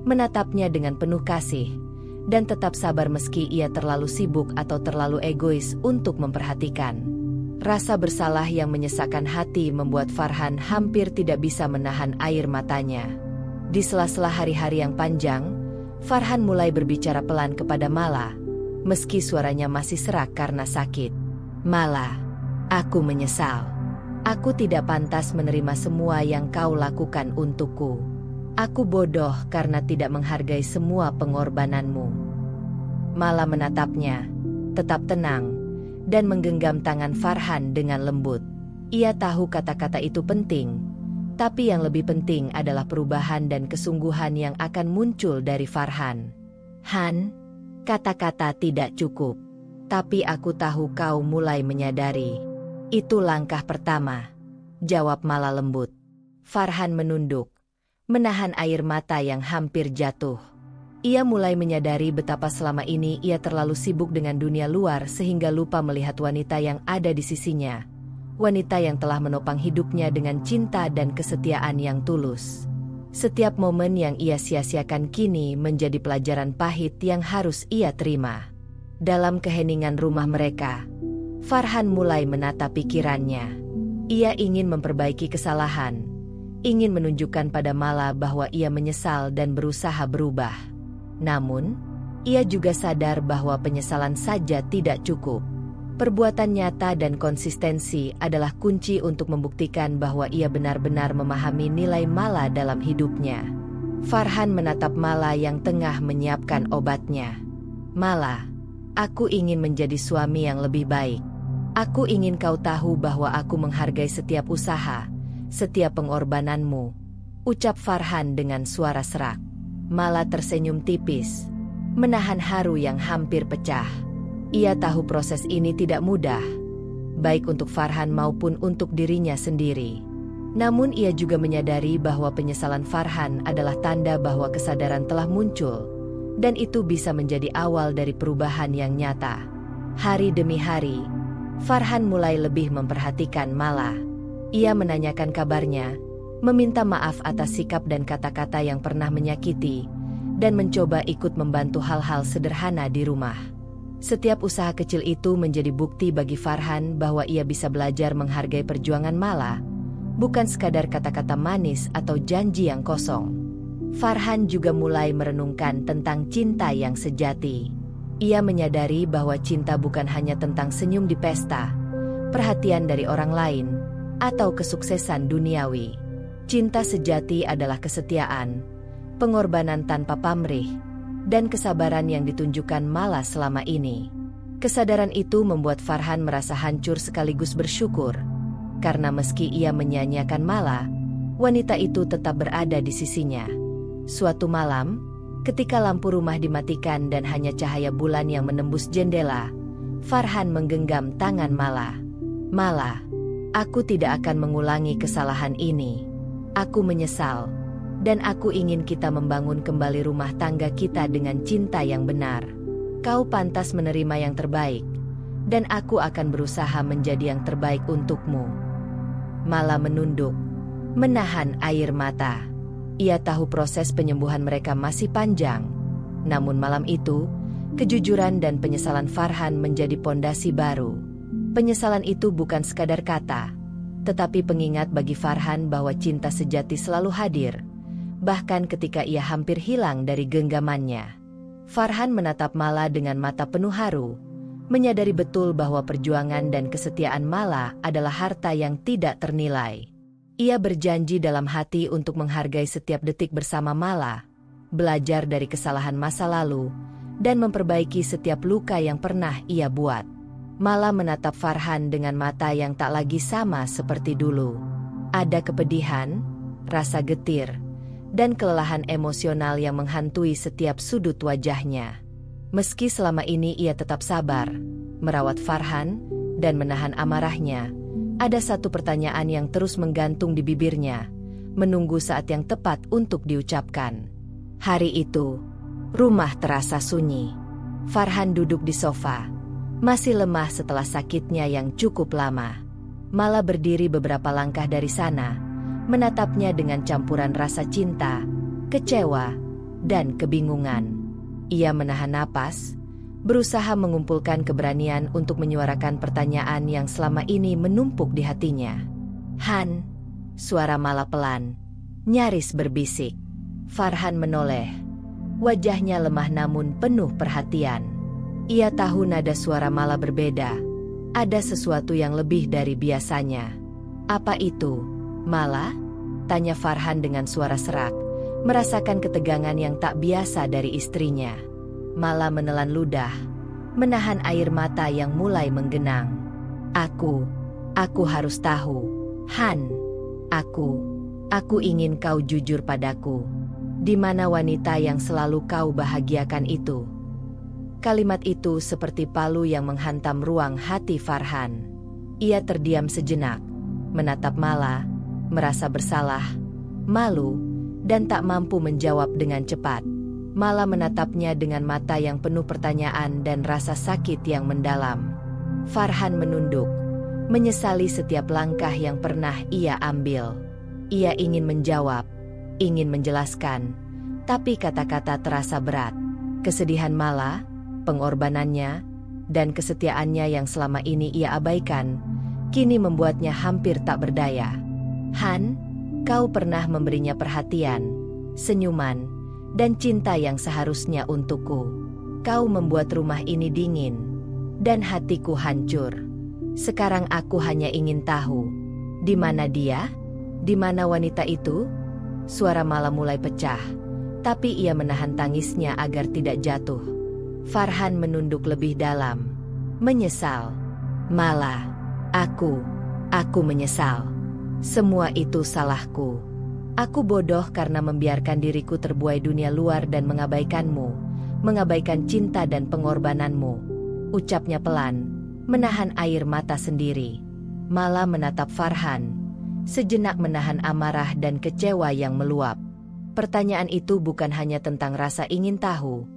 menatapnya dengan penuh kasih, dan tetap sabar meski ia terlalu sibuk atau terlalu egois untuk memperhatikan. Rasa bersalah yang menyesakkan hati membuat Farhan hampir tidak bisa menahan air matanya. Di sela-sela hari-hari yang panjang, Farhan mulai berbicara pelan kepada Mala, meski suaranya masih serak karena sakit. "Mala, aku menyesal. Aku tidak pantas menerima semua yang kau lakukan untukku. Aku bodoh karena tidak menghargai semua pengorbananmu." Mala menatapnya, tetap tenang, dan menggenggam tangan Farhan dengan lembut. Ia tahu kata-kata itu penting, tapi yang lebih penting adalah perubahan dan kesungguhan yang akan muncul dari Farhan. "Han, kata-kata tidak cukup, tapi aku tahu kau mulai menyadari. Itu langkah pertama," jawab Mala lembut. Farhan menunduk, menahan air mata yang hampir jatuh. Ia mulai menyadari betapa selama ini ia terlalu sibuk dengan dunia luar sehingga lupa melihat wanita yang ada di sisinya. Wanita yang telah menopang hidupnya dengan cinta dan kesetiaan yang tulus. Setiap momen yang ia sia-siakan kini menjadi pelajaran pahit yang harus ia terima. Dalam keheningan rumah mereka, Farhan mulai menata pikirannya. Ia ingin memperbaiki kesalahan, ingin menunjukkan pada Mala bahwa ia menyesal dan berusaha berubah. Namun, ia juga sadar bahwa penyesalan saja tidak cukup. Perbuatan nyata dan konsistensi adalah kunci untuk membuktikan bahwa ia benar-benar memahami nilai Mala dalam hidupnya. Farhan menatap Mala yang tengah menyiapkan obatnya. "Mala, aku ingin menjadi suami yang lebih baik. Aku ingin kau tahu bahwa aku menghargai setiap usaha, setiap pengorbananmu," ucap Farhan dengan suara serak. Mala tersenyum tipis, menahan haru yang hampir pecah. Ia tahu proses ini tidak mudah, baik untuk Farhan maupun untuk dirinya sendiri. Namun ia juga menyadari bahwa penyesalan Farhan adalah tanda bahwa kesadaran telah muncul, dan itu bisa menjadi awal dari perubahan yang nyata. Hari demi hari, Farhan mulai lebih memperhatikan Mala. Ia menanyakan kabarnya, meminta maaf atas sikap dan kata-kata yang pernah menyakiti, dan mencoba ikut membantu hal-hal sederhana di rumah. Setiap usaha kecil itu menjadi bukti bagi Farhan bahwa ia bisa belajar menghargai perjuangan Mala, bukan sekadar kata-kata manis atau janji yang kosong. Farhan juga mulai merenungkan tentang cinta yang sejati. Ia menyadari bahwa cinta bukan hanya tentang senyum di pesta, perhatian dari orang lain, atau kesuksesan duniawi. Cinta sejati adalah kesetiaan, pengorbanan tanpa pamrih, dan kesabaran yang ditunjukkan Mala selama ini. Kesadaran itu membuat Farhan merasa hancur sekaligus bersyukur, karena meski ia menyia-nyiakan Mala, wanita itu tetap berada di sisinya. Suatu malam, ketika lampu rumah dimatikan dan hanya cahaya bulan yang menembus jendela, Farhan menggenggam tangan Mala. "Mala, aku tidak akan mengulangi kesalahan ini. Aku menyesal, dan aku ingin kita membangun kembali rumah tangga kita dengan cinta yang benar. Kau pantas menerima yang terbaik, dan aku akan berusaha menjadi yang terbaik untukmu." Mala menunduk, menahan air mata. Ia tahu proses penyembuhan mereka masih panjang. Namun malam itu, kejujuran dan penyesalan Farhan menjadi pondasi baru. Penyesalan itu bukan sekadar kata, tetapi pengingat bagi Farhan bahwa cinta sejati selalu hadir, bahkan ketika ia hampir hilang dari genggamannya. Farhan menatap Mala dengan mata penuh haru, menyadari betul bahwa perjuangan dan kesetiaan Mala adalah harta yang tidak ternilai. Ia berjanji dalam hati untuk menghargai setiap detik bersama Mala, belajar dari kesalahan masa lalu, dan memperbaiki setiap luka yang pernah ia buat. Mala menatap Farhan dengan mata yang tak lagi sama seperti dulu. Ada kepedihan, rasa getir, dan kelelahan emosional yang menghantui setiap sudut wajahnya. Meski selama ini ia tetap sabar, merawat Farhan, dan menahan amarahnya, ada satu pertanyaan yang terus menggantung di bibirnya, menunggu saat yang tepat untuk diucapkan. Hari itu, rumah terasa sunyi. Farhan duduk di sofa, masih lemah setelah sakitnya yang cukup lama. Mala berdiri beberapa langkah dari sana, menatapnya dengan campuran rasa cinta, kecewa, dan kebingungan. Ia menahan napas, berusaha mengumpulkan keberanian untuk menyuarakan pertanyaan yang selama ini menumpuk di hatinya. "Han," suara Mala pelan, nyaris berbisik. Farhan menoleh. Wajahnya lemah namun penuh perhatian. Ia tahu nada suara Mala berbeda. Ada sesuatu yang lebih dari biasanya. "Apa itu, Mala?" tanya Farhan dengan suara serak, merasakan ketegangan yang tak biasa dari istrinya. Mala menelan ludah, menahan air mata yang mulai menggenang. Aku harus tahu, Han. Aku ingin kau jujur padaku. Di mana wanita yang selalu kau bahagiakan itu?" Kalimat itu seperti palu yang menghantam ruang hati Farhan. Ia terdiam sejenak, menatap Mala, merasa bersalah, malu, dan tak mampu menjawab dengan cepat. Mala menatapnya dengan mata yang penuh pertanyaan dan rasa sakit yang mendalam. Farhan menunduk, menyesali setiap langkah yang pernah ia ambil. Ia ingin menjawab, ingin menjelaskan, tapi kata-kata terasa berat. Kesedihan Mala, pengorbanannya, dan kesetiaannya yang selama ini ia abaikan, kini membuatnya hampir tak berdaya. "Han, kau pernah memberinya perhatian, senyuman, dan cinta yang seharusnya untukku. Kau membuat rumah ini dingin, dan hatiku hancur. Sekarang aku hanya ingin tahu, di mana dia? Di mana wanita itu?" Suara Mala mulai pecah, tapi ia menahan tangisnya agar tidak jatuh. Farhan menunduk lebih dalam, menyesal. "Mala, aku menyesal. Semua itu salahku. Aku bodoh karena membiarkan diriku terbuai dunia luar dan mengabaikanmu, mengabaikan cinta dan pengorbananmu," ucapnya pelan, menahan air mata sendiri. Mala menatap Farhan, sejenak menahan amarah dan kecewa yang meluap. Pertanyaan itu bukan hanya tentang rasa ingin tahu,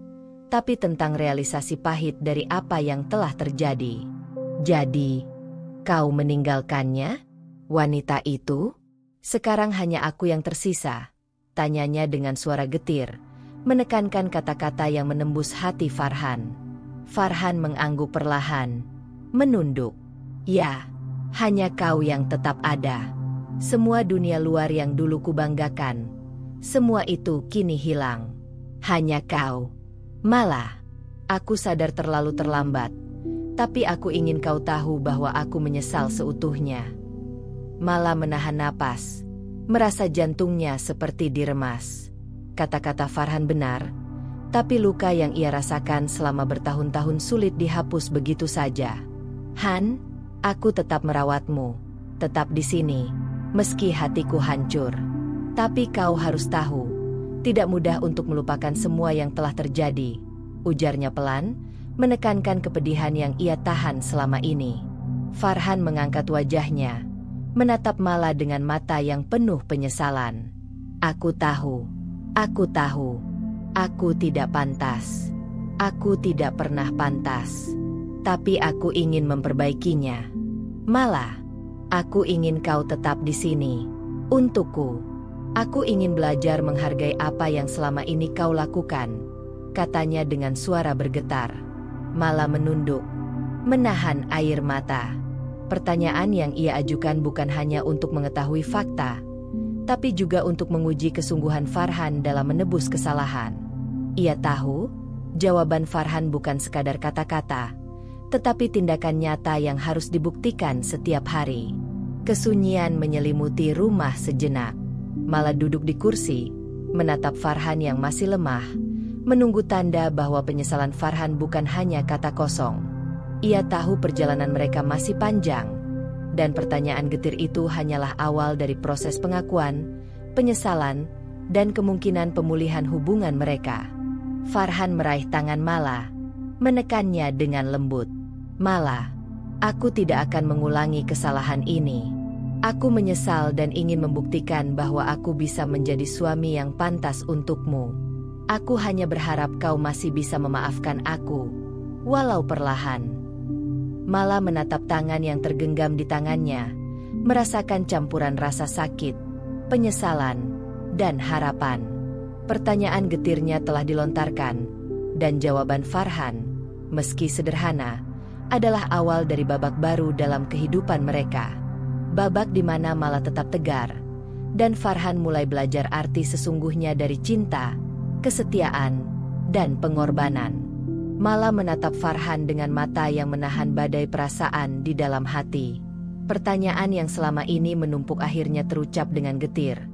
tapi tentang realisasi pahit dari apa yang telah terjadi. "Jadi, kau meninggalkannya? Wanita itu? Sekarang hanya aku yang tersisa?" tanyanya dengan suara getir, menekankan kata-kata yang menembus hati Farhan. Farhan mengangguk perlahan, menunduk. "Ya, hanya kau yang tetap ada. Semua dunia luar yang dulu kubanggakan, semua itu kini hilang. Hanya kau. Mala, aku sadar terlalu terlambat, tapi aku ingin kau tahu bahwa aku menyesal seutuhnya." Mala menahan napas, merasa jantungnya seperti diremas. Kata-kata Farhan benar, tapi luka yang ia rasakan selama bertahun-tahun sulit dihapus begitu saja. "Han, aku tetap merawatmu, tetap di sini, meski hatiku hancur. Tapi kau harus tahu, tidak mudah untuk melupakan semua yang telah terjadi," ujarnya pelan, menekankan kepedihan yang ia tahan selama ini. Farhan mengangkat wajahnya, menatap Mala dengan mata yang penuh penyesalan. Aku tahu, aku tidak pantas. Aku tidak pernah pantas. Tapi aku ingin memperbaikinya. Mala, aku ingin kau tetap di sini, untukku. Aku ingin belajar menghargai apa yang selama ini kau lakukan," katanya dengan suara bergetar. Mala menunduk, menahan air mata. Pertanyaan yang ia ajukan bukan hanya untuk mengetahui fakta, tapi juga untuk menguji kesungguhan Farhan dalam menebus kesalahan. Ia tahu, jawaban Farhan bukan sekadar kata-kata, tetapi tindakan nyata yang harus dibuktikan setiap hari. Kesunyian menyelimuti rumah sejenak. Mala duduk di kursi, menatap Farhan yang masih lemah, menunggu tanda bahwa penyesalan Farhan bukan hanya kata kosong. Ia tahu perjalanan mereka masih panjang, dan pertanyaan getir itu hanyalah awal dari proses pengakuan, penyesalan, dan kemungkinan pemulihan hubungan mereka. Farhan meraih tangan Mala, menekannya dengan lembut. Malah, aku tidak akan mengulangi kesalahan ini. Aku menyesal dan ingin membuktikan bahwa aku bisa menjadi suami yang pantas untukmu. Aku hanya berharap kau masih bisa memaafkan aku, walau perlahan. Mala menatap tangan yang tergenggam di tangannya, merasakan campuran rasa sakit, penyesalan, dan harapan. Pertanyaan getirnya telah dilontarkan, dan jawaban Farhan, meski sederhana, adalah awal dari babak baru dalam kehidupan mereka. Babak di mana Mala tetap tegar, dan Farhan mulai belajar arti sesungguhnya dari cinta, kesetiaan, dan pengorbanan. Mala menatap Farhan dengan mata yang menahan badai perasaan di dalam hati. Pertanyaan yang selama ini menumpuk akhirnya terucap dengan getir.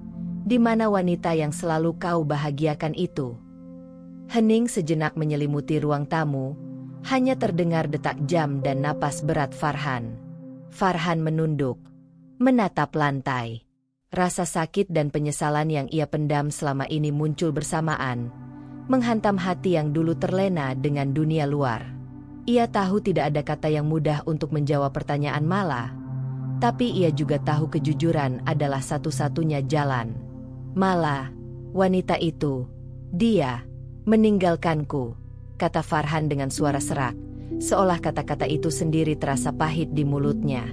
Di mana wanita yang selalu kau bahagiakan itu? Hening sejenak menyelimuti ruang tamu, hanya terdengar detak jam dan napas berat Farhan. Farhan menunduk, menatap lantai. Rasa sakit dan penyesalan yang ia pendam selama ini muncul bersamaan, menghantam hati yang dulu terlena dengan dunia luar. Ia tahu tidak ada kata yang mudah untuk menjawab pertanyaan Mala, tapi ia juga tahu kejujuran adalah satu-satunya jalan. Mala, wanita itu, dia, meninggalkanku, kata Farhan dengan suara serak, seolah kata-kata itu sendiri terasa pahit di mulutnya.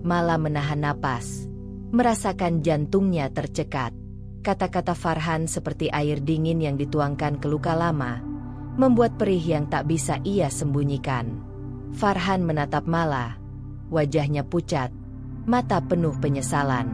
Mala menahan napas, merasakan jantungnya tercekat. Kata-kata Farhan seperti air dingin yang dituangkan ke luka lama, membuat perih yang tak bisa ia sembunyikan. Farhan menatap Mala, wajahnya pucat, mata penuh penyesalan.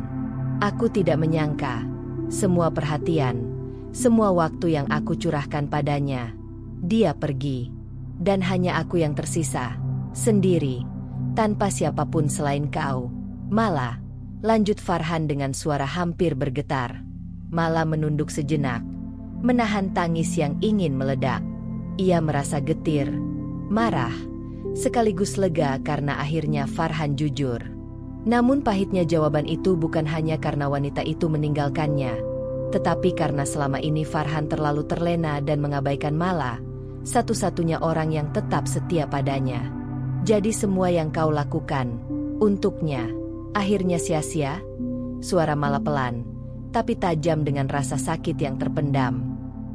Aku tidak menyangka, semua perhatian, semua waktu yang aku curahkan padanya, dia pergi, dan hanya aku yang tersisa, sendiri, tanpa siapapun selain kau. Mala, lanjut Farhan dengan suara hampir bergetar. Mala menunduk sejenak, menahan tangis yang ingin meledak. Ia merasa getir, marah, sekaligus lega karena akhirnya Farhan jujur. Namun pahitnya jawaban itu bukan hanya karena wanita itu meninggalkannya, tetapi karena selama ini Farhan terlalu terlena dan mengabaikan Mala, satu-satunya orang yang tetap setia padanya. Jadi semua yang kau lakukan untuknya akhirnya sia-sia? Suara Mala pelan, tapi tajam dengan rasa sakit yang terpendam.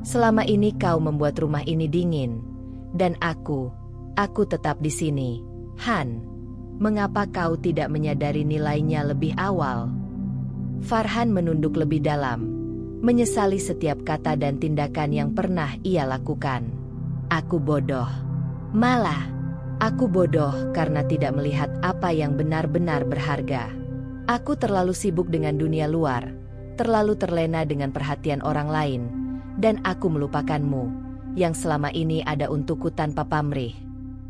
Selama ini kau membuat rumah ini dingin, dan aku tetap di sini. Han, mengapa kau tidak menyadari nilainya lebih awal? Farhan menunduk lebih dalam, menyesali setiap kata dan tindakan yang pernah ia lakukan. Aku bodoh. Mala, aku bodoh karena tidak melihat apa yang benar-benar berharga. Aku terlalu sibuk dengan dunia luar, terlalu terlena dengan perhatian orang lain, dan aku melupakanmu, yang selama ini ada untukku tanpa pamrih,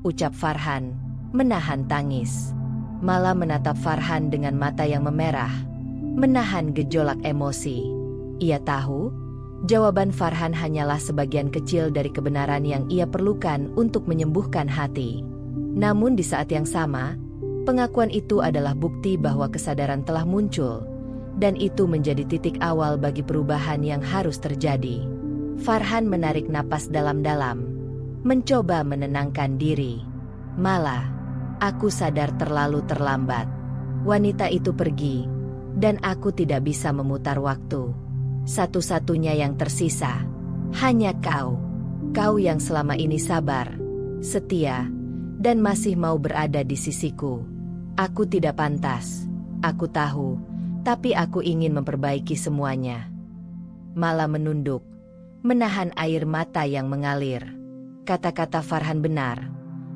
ucap Farhan, menahan tangis. Mala menatap Farhan dengan mata yang memerah, menahan gejolak emosi. Ia tahu, jawaban Farhan hanyalah sebagian kecil dari kebenaran yang ia perlukan untuk menyembuhkan hati. Namun di saat yang sama, pengakuan itu adalah bukti bahwa kesadaran telah muncul, dan itu menjadi titik awal bagi perubahan yang harus terjadi. Farhan menarik napas dalam-dalam, mencoba menenangkan diri. Mala, aku sadar terlalu terlambat. Wanita itu pergi, dan aku tidak bisa memutar waktu. Satu-satunya yang tersisa, hanya kau. Kau yang selama ini sabar, setia, dan masih mau berada di sisiku. Aku tidak pantas, aku tahu, tapi aku ingin memperbaiki semuanya. Mala menunduk, menahan air mata yang mengalir. Kata-kata Farhan benar,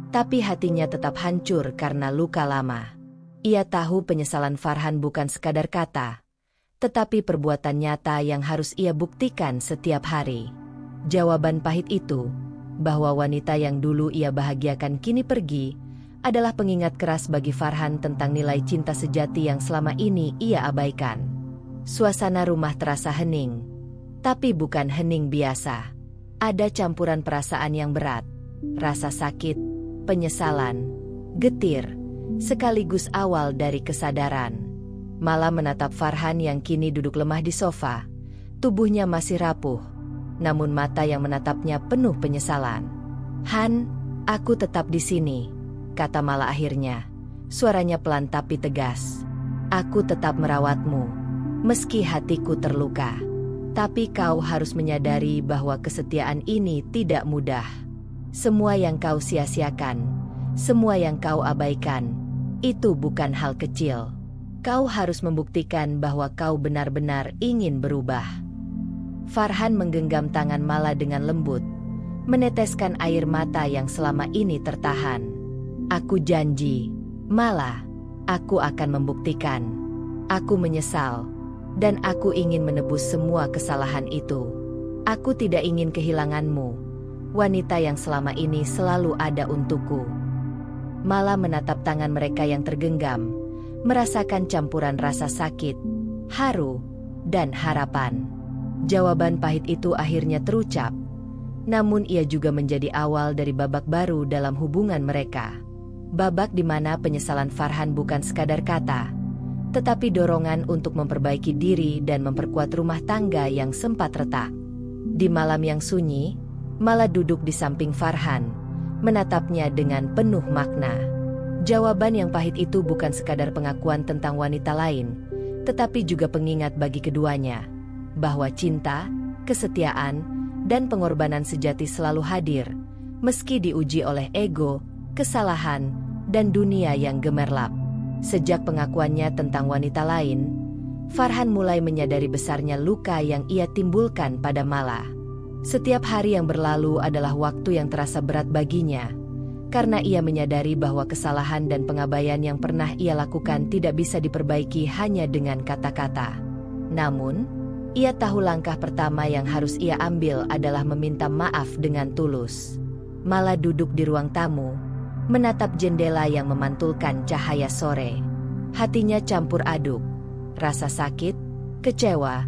tapi hatinya tetap hancur karena luka lama. Ia tahu penyesalan Farhan bukan sekadar kata, tetapi perbuatan nyata yang harus ia buktikan setiap hari. Jawaban pahit itu, bahwa wanita yang dulu ia bahagiakan kini pergi, adalah pengingat keras bagi Farhan tentang nilai cinta sejati yang selama ini ia abaikan. Suasana rumah terasa hening, tapi bukan hening biasa. Ada campuran perasaan yang berat, rasa sakit, penyesalan, getir, sekaligus awal dari kesadaran. Mala menatap Farhan yang kini duduk lemah di sofa. Tubuhnya masih rapuh, namun mata yang menatapnya penuh penyesalan. Han, aku tetap di sini, kata Mala akhirnya. Suaranya pelan tapi tegas. Aku tetap merawatmu, meski hatiku terluka. Tapi kau harus menyadari bahwa kesetiaan ini tidak mudah. Semua yang kau sia-siakan, semua yang kau abaikan, itu bukan hal kecil. Kau harus membuktikan bahwa kau benar-benar ingin berubah. Farhan menggenggam tangan Mala dengan lembut, meneteskan air mata yang selama ini tertahan. Aku janji, Mala, aku akan membuktikan. Aku menyesal, dan aku ingin menebus semua kesalahan itu. Aku tidak ingin kehilanganmu, wanita yang selama ini selalu ada untukku. Mala menatap tangan mereka yang tergenggam, merasakan campuran rasa sakit, haru, dan harapan. Jawaban pahit itu akhirnya terucap, namun ia juga menjadi awal dari babak baru dalam hubungan mereka. Babak di mana penyesalan Farhan bukan sekadar kata, tetapi dorongan untuk memperbaiki diri dan memperkuat rumah tangga yang sempat retak. Di malam yang sunyi, Mala duduk di samping Farhan, menatapnya dengan penuh makna. Jawaban yang pahit itu bukan sekadar pengakuan tentang wanita lain, tetapi juga pengingat bagi keduanya, bahwa cinta, kesetiaan, dan pengorbanan sejati selalu hadir, meski diuji oleh ego, kesalahan, dan dunia yang gemerlap. Sejak pengakuannya tentang wanita lain, Farhan mulai menyadari besarnya luka yang ia timbulkan pada Mala. Setiap hari yang berlalu adalah waktu yang terasa berat baginya, karena ia menyadari bahwa kesalahan dan pengabaian yang pernah ia lakukan tidak bisa diperbaiki hanya dengan kata-kata. Namun, ia tahu langkah pertama yang harus ia ambil adalah meminta maaf dengan tulus. Mala duduk di ruang tamu, menatap jendela yang memantulkan cahaya sore. Hatinya campur aduk, rasa sakit, kecewa,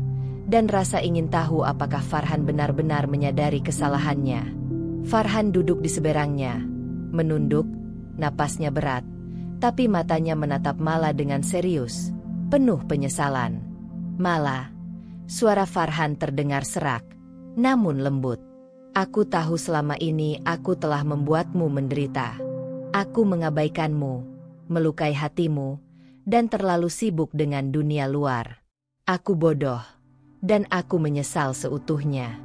dan rasa ingin tahu apakah Farhan benar-benar menyadari kesalahannya. Farhan duduk di seberangnya, menunduk, napasnya berat, tapi matanya menatap Mala dengan serius, penuh penyesalan. Mala, suara Farhan terdengar serak, namun lembut. Aku tahu selama ini aku telah membuatmu menderita. Aku mengabaikanmu, melukai hatimu, dan terlalu sibuk dengan dunia luar. Aku bodoh, dan aku menyesal seutuhnya.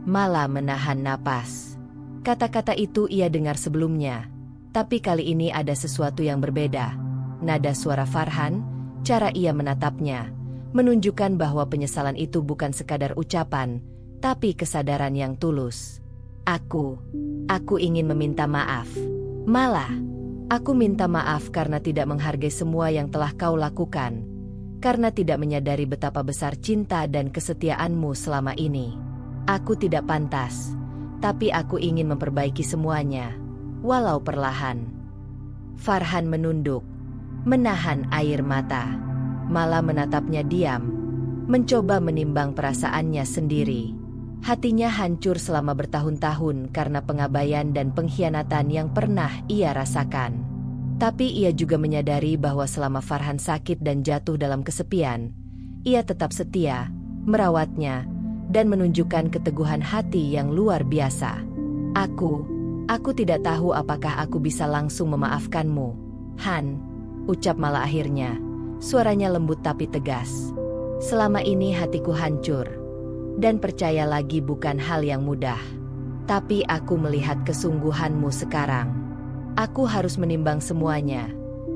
Mala menahan napas. Kata-kata itu ia dengar sebelumnya, tapi kali ini ada sesuatu yang berbeda. Nada suara Farhan, cara ia menatapnya, menunjukkan bahwa penyesalan itu bukan sekadar ucapan, tapi kesadaran yang tulus. Aku ingin meminta maaf. Mala, aku minta maaf karena tidak menghargai semua yang telah kau lakukan, karena tidak menyadari betapa besar cinta dan kesetiaanmu selama ini. Aku tidak pantas, tapi aku ingin memperbaiki semuanya, walau perlahan. Farhan menunduk, menahan air mata. Mala menatapnya diam, mencoba menimbang perasaannya sendiri. Hatinya hancur selama bertahun-tahun karena pengabaian dan pengkhianatan yang pernah ia rasakan. Tapi ia juga menyadari bahwa selama Farhan sakit dan jatuh dalam kesepian, ia tetap setia, merawatnya, dan menunjukkan keteguhan hati yang luar biasa. Aku tidak tahu apakah aku bisa langsung memaafkanmu, Han, ucap Mala akhirnya, suaranya lembut tapi tegas. Selama ini hatiku hancur, dan percaya lagi bukan hal yang mudah. Tapi aku melihat kesungguhanmu sekarang. Aku harus menimbang semuanya,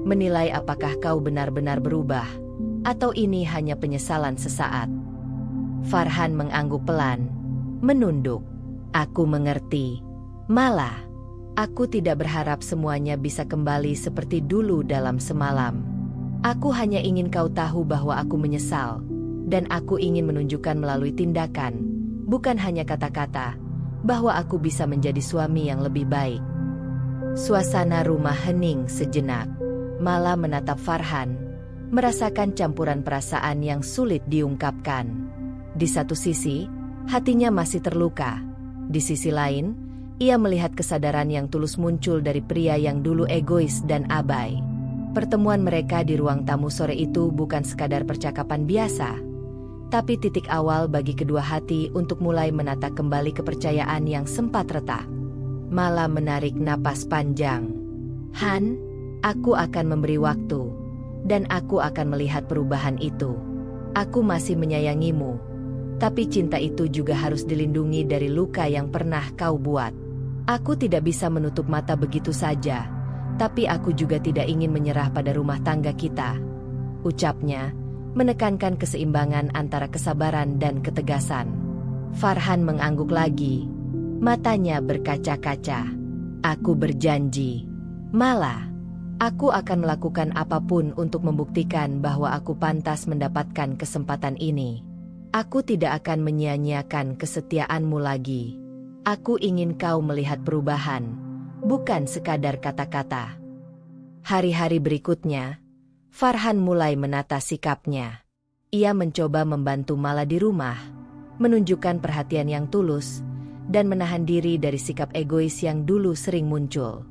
menilai apakah kau benar-benar berubah, atau ini hanya penyesalan sesaat. Farhan mengangguk pelan, menunduk. Aku mengerti. Mala, aku tidak berharap semuanya bisa kembali seperti dulu dalam semalam. Aku hanya ingin kau tahu bahwa aku menyesal, dan aku ingin menunjukkan melalui tindakan, bukan hanya kata-kata, bahwa aku bisa menjadi suami yang lebih baik. Suasana rumah hening sejenak. Mala menatap Farhan, merasakan campuran perasaan yang sulit diungkapkan. Di satu sisi, hatinya masih terluka. Di sisi lain, ia melihat kesadaran yang tulus muncul dari pria yang dulu egois dan abai. Pertemuan mereka di ruang tamu sore itu bukan sekadar percakapan biasa, tapi titik awal bagi kedua hati untuk mulai menata kembali kepercayaan yang sempat retak. Mala menarik napas panjang. Han, aku akan memberi waktu, dan aku akan melihat perubahan itu. Aku masih menyayangimu, tapi cinta itu juga harus dilindungi dari luka yang pernah kau buat. Aku tidak bisa menutup mata begitu saja, tapi aku juga tidak ingin menyerah pada rumah tangga kita. Ucapnya, menekankan keseimbangan antara kesabaran dan ketegasan. Farhan mengangguk lagi. Matanya berkaca-kaca. Aku berjanji. Mala, aku akan melakukan apapun untuk membuktikan bahwa aku pantas mendapatkan kesempatan ini. Aku tidak akan menyia-nyiakan kesetiaanmu lagi. Aku ingin kau melihat perubahan, bukan sekadar kata-kata. Hari-hari berikutnya, Farhan mulai menata sikapnya. Ia mencoba membantu Mala di rumah, menunjukkan perhatian yang tulus, dan menahan diri dari sikap egois yang dulu sering muncul.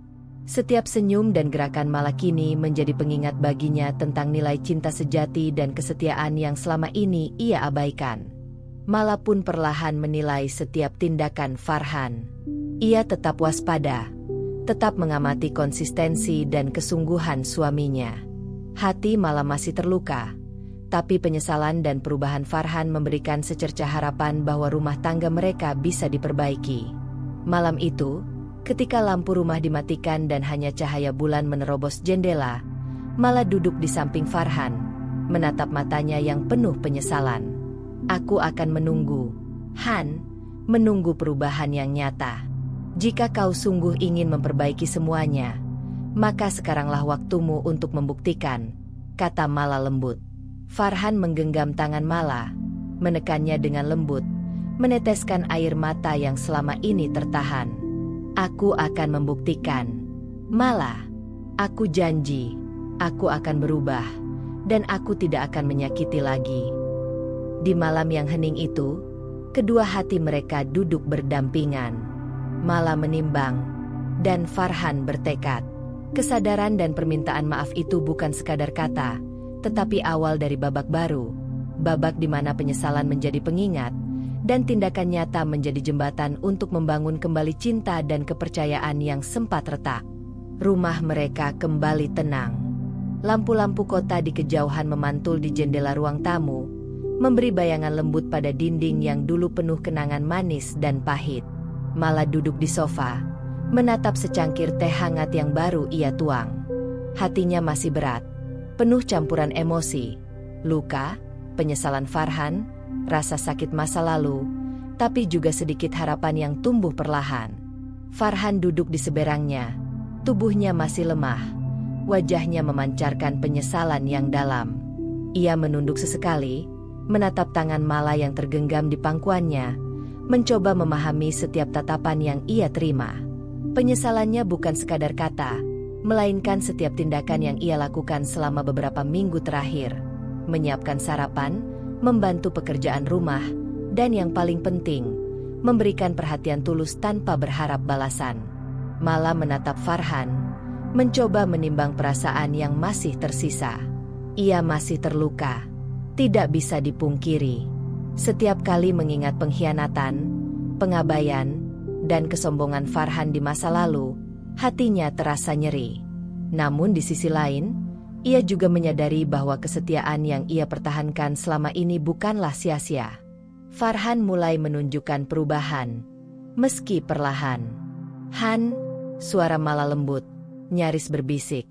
Setiap senyum dan gerakan Mala kini menjadi pengingat baginya tentang nilai cinta sejati dan kesetiaan yang selama ini ia abaikan. Mala pun perlahan menilai setiap tindakan Farhan. Ia tetap waspada, tetap mengamati konsistensi dan kesungguhan suaminya. Hati Mala masih terluka, tapi penyesalan dan perubahan Farhan memberikan secercah harapan bahwa rumah tangga mereka bisa diperbaiki. Malam itu, ketika lampu rumah dimatikan dan hanya cahaya bulan menerobos jendela, Mala duduk di samping Farhan, menatap matanya yang penuh penyesalan. Aku akan menunggu, Han, menunggu perubahan yang nyata. Jika kau sungguh ingin memperbaiki semuanya, maka sekaranglah waktumu untuk membuktikan, kata Mala lembut. Farhan menggenggam tangan Mala, menekannya dengan lembut, meneteskan air mata yang selama ini tertahan. Aku akan membuktikan. Mala, aku janji, aku akan berubah, dan aku tidak akan menyakiti lagi. Di malam yang hening itu, kedua hati mereka duduk berdampingan. Mala menimbang, dan Farhan bertekad. Kesadaran dan permintaan maaf itu bukan sekadar kata, tetapi awal dari babak baru. Babak di mana penyesalan menjadi pengingat, dan tindakan nyata menjadi jembatan untuk membangun kembali cinta dan kepercayaan yang sempat retak. Rumah mereka kembali tenang. Lampu-lampu kota di kejauhan memantul di jendela ruang tamu, memberi bayangan lembut pada dinding yang dulu penuh kenangan manis dan pahit. Mala duduk di sofa, menatap secangkir teh hangat yang baru ia tuang. Hatinya masih berat, penuh campuran emosi, luka, penyesalan Farhan, rasa sakit masa lalu, tapi juga sedikit harapan yang tumbuh perlahan. Farhan duduk di seberangnya, tubuhnya masih lemah, wajahnya memancarkan penyesalan yang dalam. Ia menunduk sesekali, menatap tangan Mala yang tergenggam di pangkuannya, mencoba memahami setiap tatapan yang ia terima. Penyesalannya bukan sekadar kata, melainkan setiap tindakan yang ia lakukan selama beberapa minggu terakhir. Menyiapkan sarapan, membantu pekerjaan rumah, dan yang paling penting, memberikan perhatian tulus tanpa berharap balasan. Mala menatap Farhan, mencoba menimbang perasaan yang masih tersisa. Ia masih terluka, tidak bisa dipungkiri. Setiap kali mengingat pengkhianatan, pengabaian, dan kesombongan Farhan di masa lalu, hatinya terasa nyeri. Namun di sisi lain, ia juga menyadari bahwa kesetiaan yang ia pertahankan selama ini bukanlah sia-sia. Farhan mulai menunjukkan perubahan, meski perlahan. Han, suara Mala lembut, nyaris berbisik.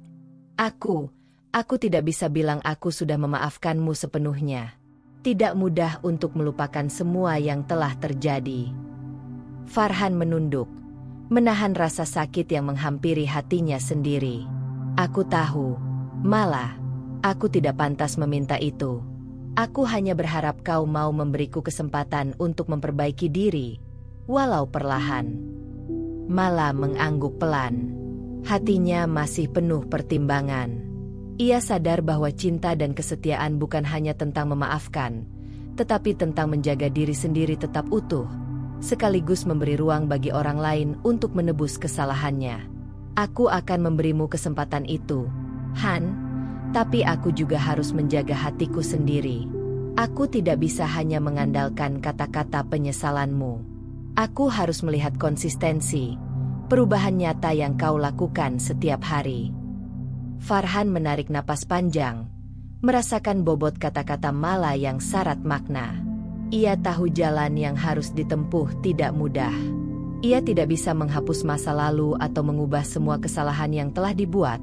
Aku tidak bisa bilang aku sudah memaafkanmu sepenuhnya. Tidak mudah untuk melupakan semua yang telah terjadi. Farhan menunduk, menahan rasa sakit yang menghampiri hatinya sendiri. Aku tahu, Mala, aku tidak pantas meminta itu. Aku hanya berharap kau mau memberiku kesempatan untuk memperbaiki diri, walau perlahan. Mala mengangguk pelan. Hatinya masih penuh pertimbangan. Ia sadar bahwa cinta dan kesetiaan bukan hanya tentang memaafkan, tetapi tentang menjaga diri sendiri tetap utuh, sekaligus memberi ruang bagi orang lain untuk menebus kesalahannya. Aku akan memberimu kesempatan itu, Han, tapi aku juga harus menjaga hatiku sendiri. Aku tidak bisa hanya mengandalkan kata-kata penyesalanmu. Aku harus melihat konsistensi, perubahan nyata yang kau lakukan setiap hari. Farhan menarik napas panjang, merasakan bobot kata-kata Mala yang syarat makna. Ia tahu jalan yang harus ditempuh tidak mudah. Ia tidak bisa menghapus masa lalu atau mengubah semua kesalahan yang telah dibuat,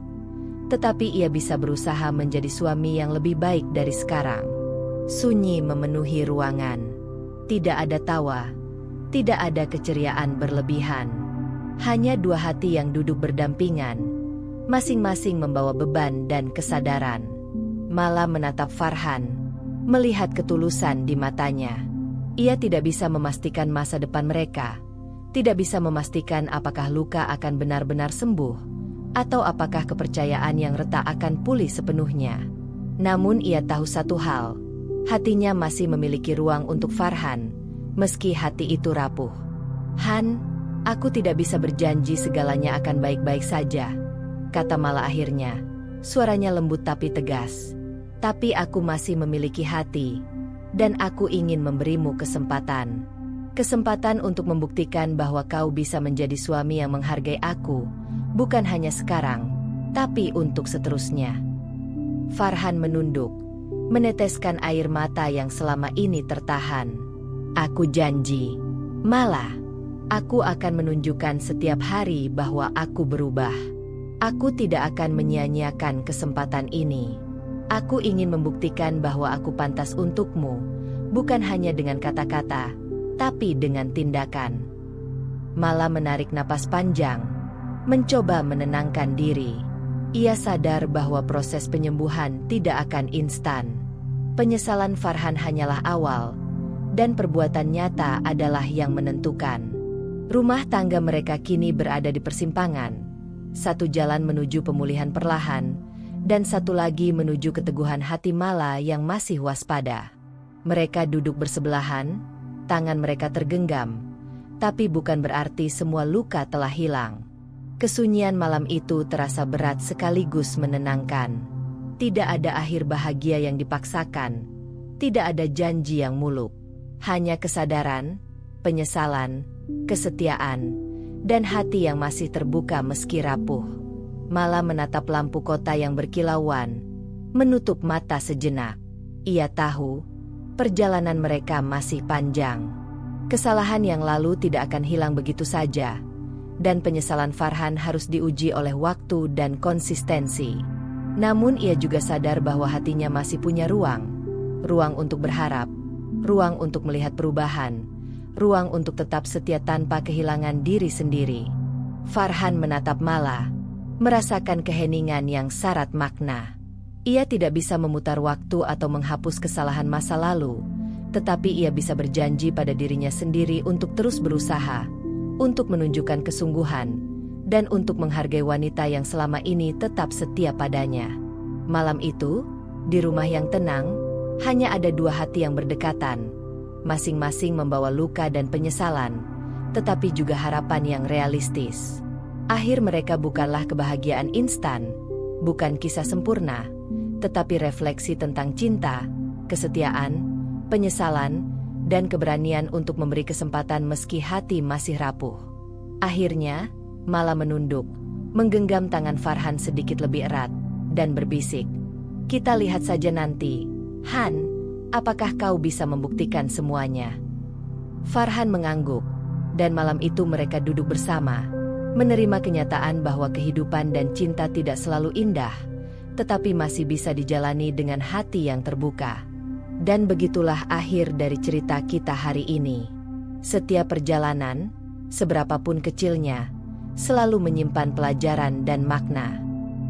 tetapi ia bisa berusaha menjadi suami yang lebih baik dari sekarang. Sunyi memenuhi ruangan. Tidak ada tawa, tidak ada keceriaan berlebihan. Hanya dua hati yang duduk berdampingan, masing-masing membawa beban dan kesadaran. Mala menatap Farhan, melihat ketulusan di matanya. Ia tidak bisa memastikan masa depan mereka, tidak bisa memastikan apakah luka akan benar-benar sembuh, atau apakah kepercayaan yang retak akan pulih sepenuhnya. Namun ia tahu satu hal, hatinya masih memiliki ruang untuk Farhan, meski hati itu rapuh. Han, aku tidak bisa berjanji segalanya akan baik-baik saja, kata Mala akhirnya. Suaranya lembut tapi tegas. Tapi aku masih memiliki hati, dan aku ingin memberimu kesempatan. Kesempatan untuk membuktikan bahwa kau bisa menjadi suami yang menghargai aku, bukan hanya sekarang, tapi untuk seterusnya. Farhan menunduk, meneteskan air mata yang selama ini tertahan. Aku janji, Mala, aku akan menunjukkan setiap hari bahwa aku berubah. Aku tidak akan menyia-nyiakan kesempatan ini. Aku ingin membuktikan bahwa aku pantas untukmu, bukan hanya dengan kata-kata, tapi dengan tindakan. Mala menarik napas panjang, mencoba menenangkan diri. Ia sadar bahwa proses penyembuhan tidak akan instan. Penyesalan Farhan hanyalah awal, dan perbuatan nyata adalah yang menentukan. Rumah tangga mereka kini berada di persimpangan. Satu jalan menuju pemulihan perlahan, dan satu lagi menuju keteguhan hati Mala yang masih waspada. Mereka duduk bersebelahan, tangan mereka tergenggam, tapi bukan berarti semua luka telah hilang. Kesunyian malam itu terasa berat sekaligus menenangkan. Tidak ada akhir bahagia yang dipaksakan, tidak ada janji yang muluk. Hanya kesadaran, penyesalan, kesetiaan, dan hati yang masih terbuka meski rapuh. Mala menatap lampu kota yang berkilauan, menutup mata sejenak. Ia tahu, perjalanan mereka masih panjang. Kesalahan yang lalu tidak akan hilang begitu saja, dan penyesalan Farhan harus diuji oleh waktu dan konsistensi. Namun ia juga sadar bahwa hatinya masih punya ruang untuk berharap, ruang untuk melihat perubahan, ruang untuk tetap setia tanpa kehilangan diri sendiri. Farhan menatap Mala, merasakan keheningan yang syarat makna. Ia tidak bisa memutar waktu atau menghapus kesalahan masa lalu, tetapi ia bisa berjanji pada dirinya sendiri untuk terus berusaha, untuk menunjukkan kesungguhan, dan untuk menghargai wanita yang selama ini tetap setia padanya. Malam itu, di rumah yang tenang, hanya ada dua hati yang berdekatan, masing-masing membawa luka dan penyesalan, tetapi juga harapan yang realistis. Akhir mereka bukanlah kebahagiaan instan, bukan kisah sempurna, tetapi refleksi tentang cinta, kesetiaan, penyesalan, dan keberanian untuk memberi kesempatan meski hati masih rapuh. Akhirnya, Mala menunduk, menggenggam tangan Farhan sedikit lebih erat, dan berbisik, "Kita lihat saja nanti, Han, apakah kau bisa membuktikan semuanya?" Farhan mengangguk, dan malam itu mereka duduk bersama, menerima kenyataan bahwa kehidupan dan cinta tidak selalu indah, tetapi masih bisa dijalani dengan hati yang terbuka. Dan begitulah akhir dari cerita kita hari ini. Setiap perjalanan, seberapapun kecilnya, selalu menyimpan pelajaran dan makna.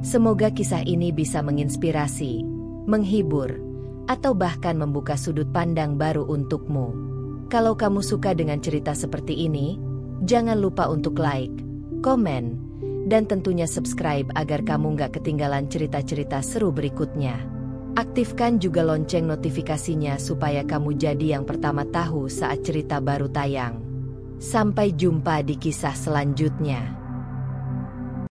Semoga kisah ini bisa menginspirasi, menghibur, atau bahkan membuka sudut pandang baru untukmu. Kalau kamu suka dengan cerita seperti ini, jangan lupa untuk like, komen, dan tentunya subscribe agar kamu nggak ketinggalan cerita-cerita seru berikutnya. Aktifkan juga lonceng notifikasinya supaya kamu jadi yang pertama tahu saat cerita baru tayang. Sampai jumpa di kisah selanjutnya.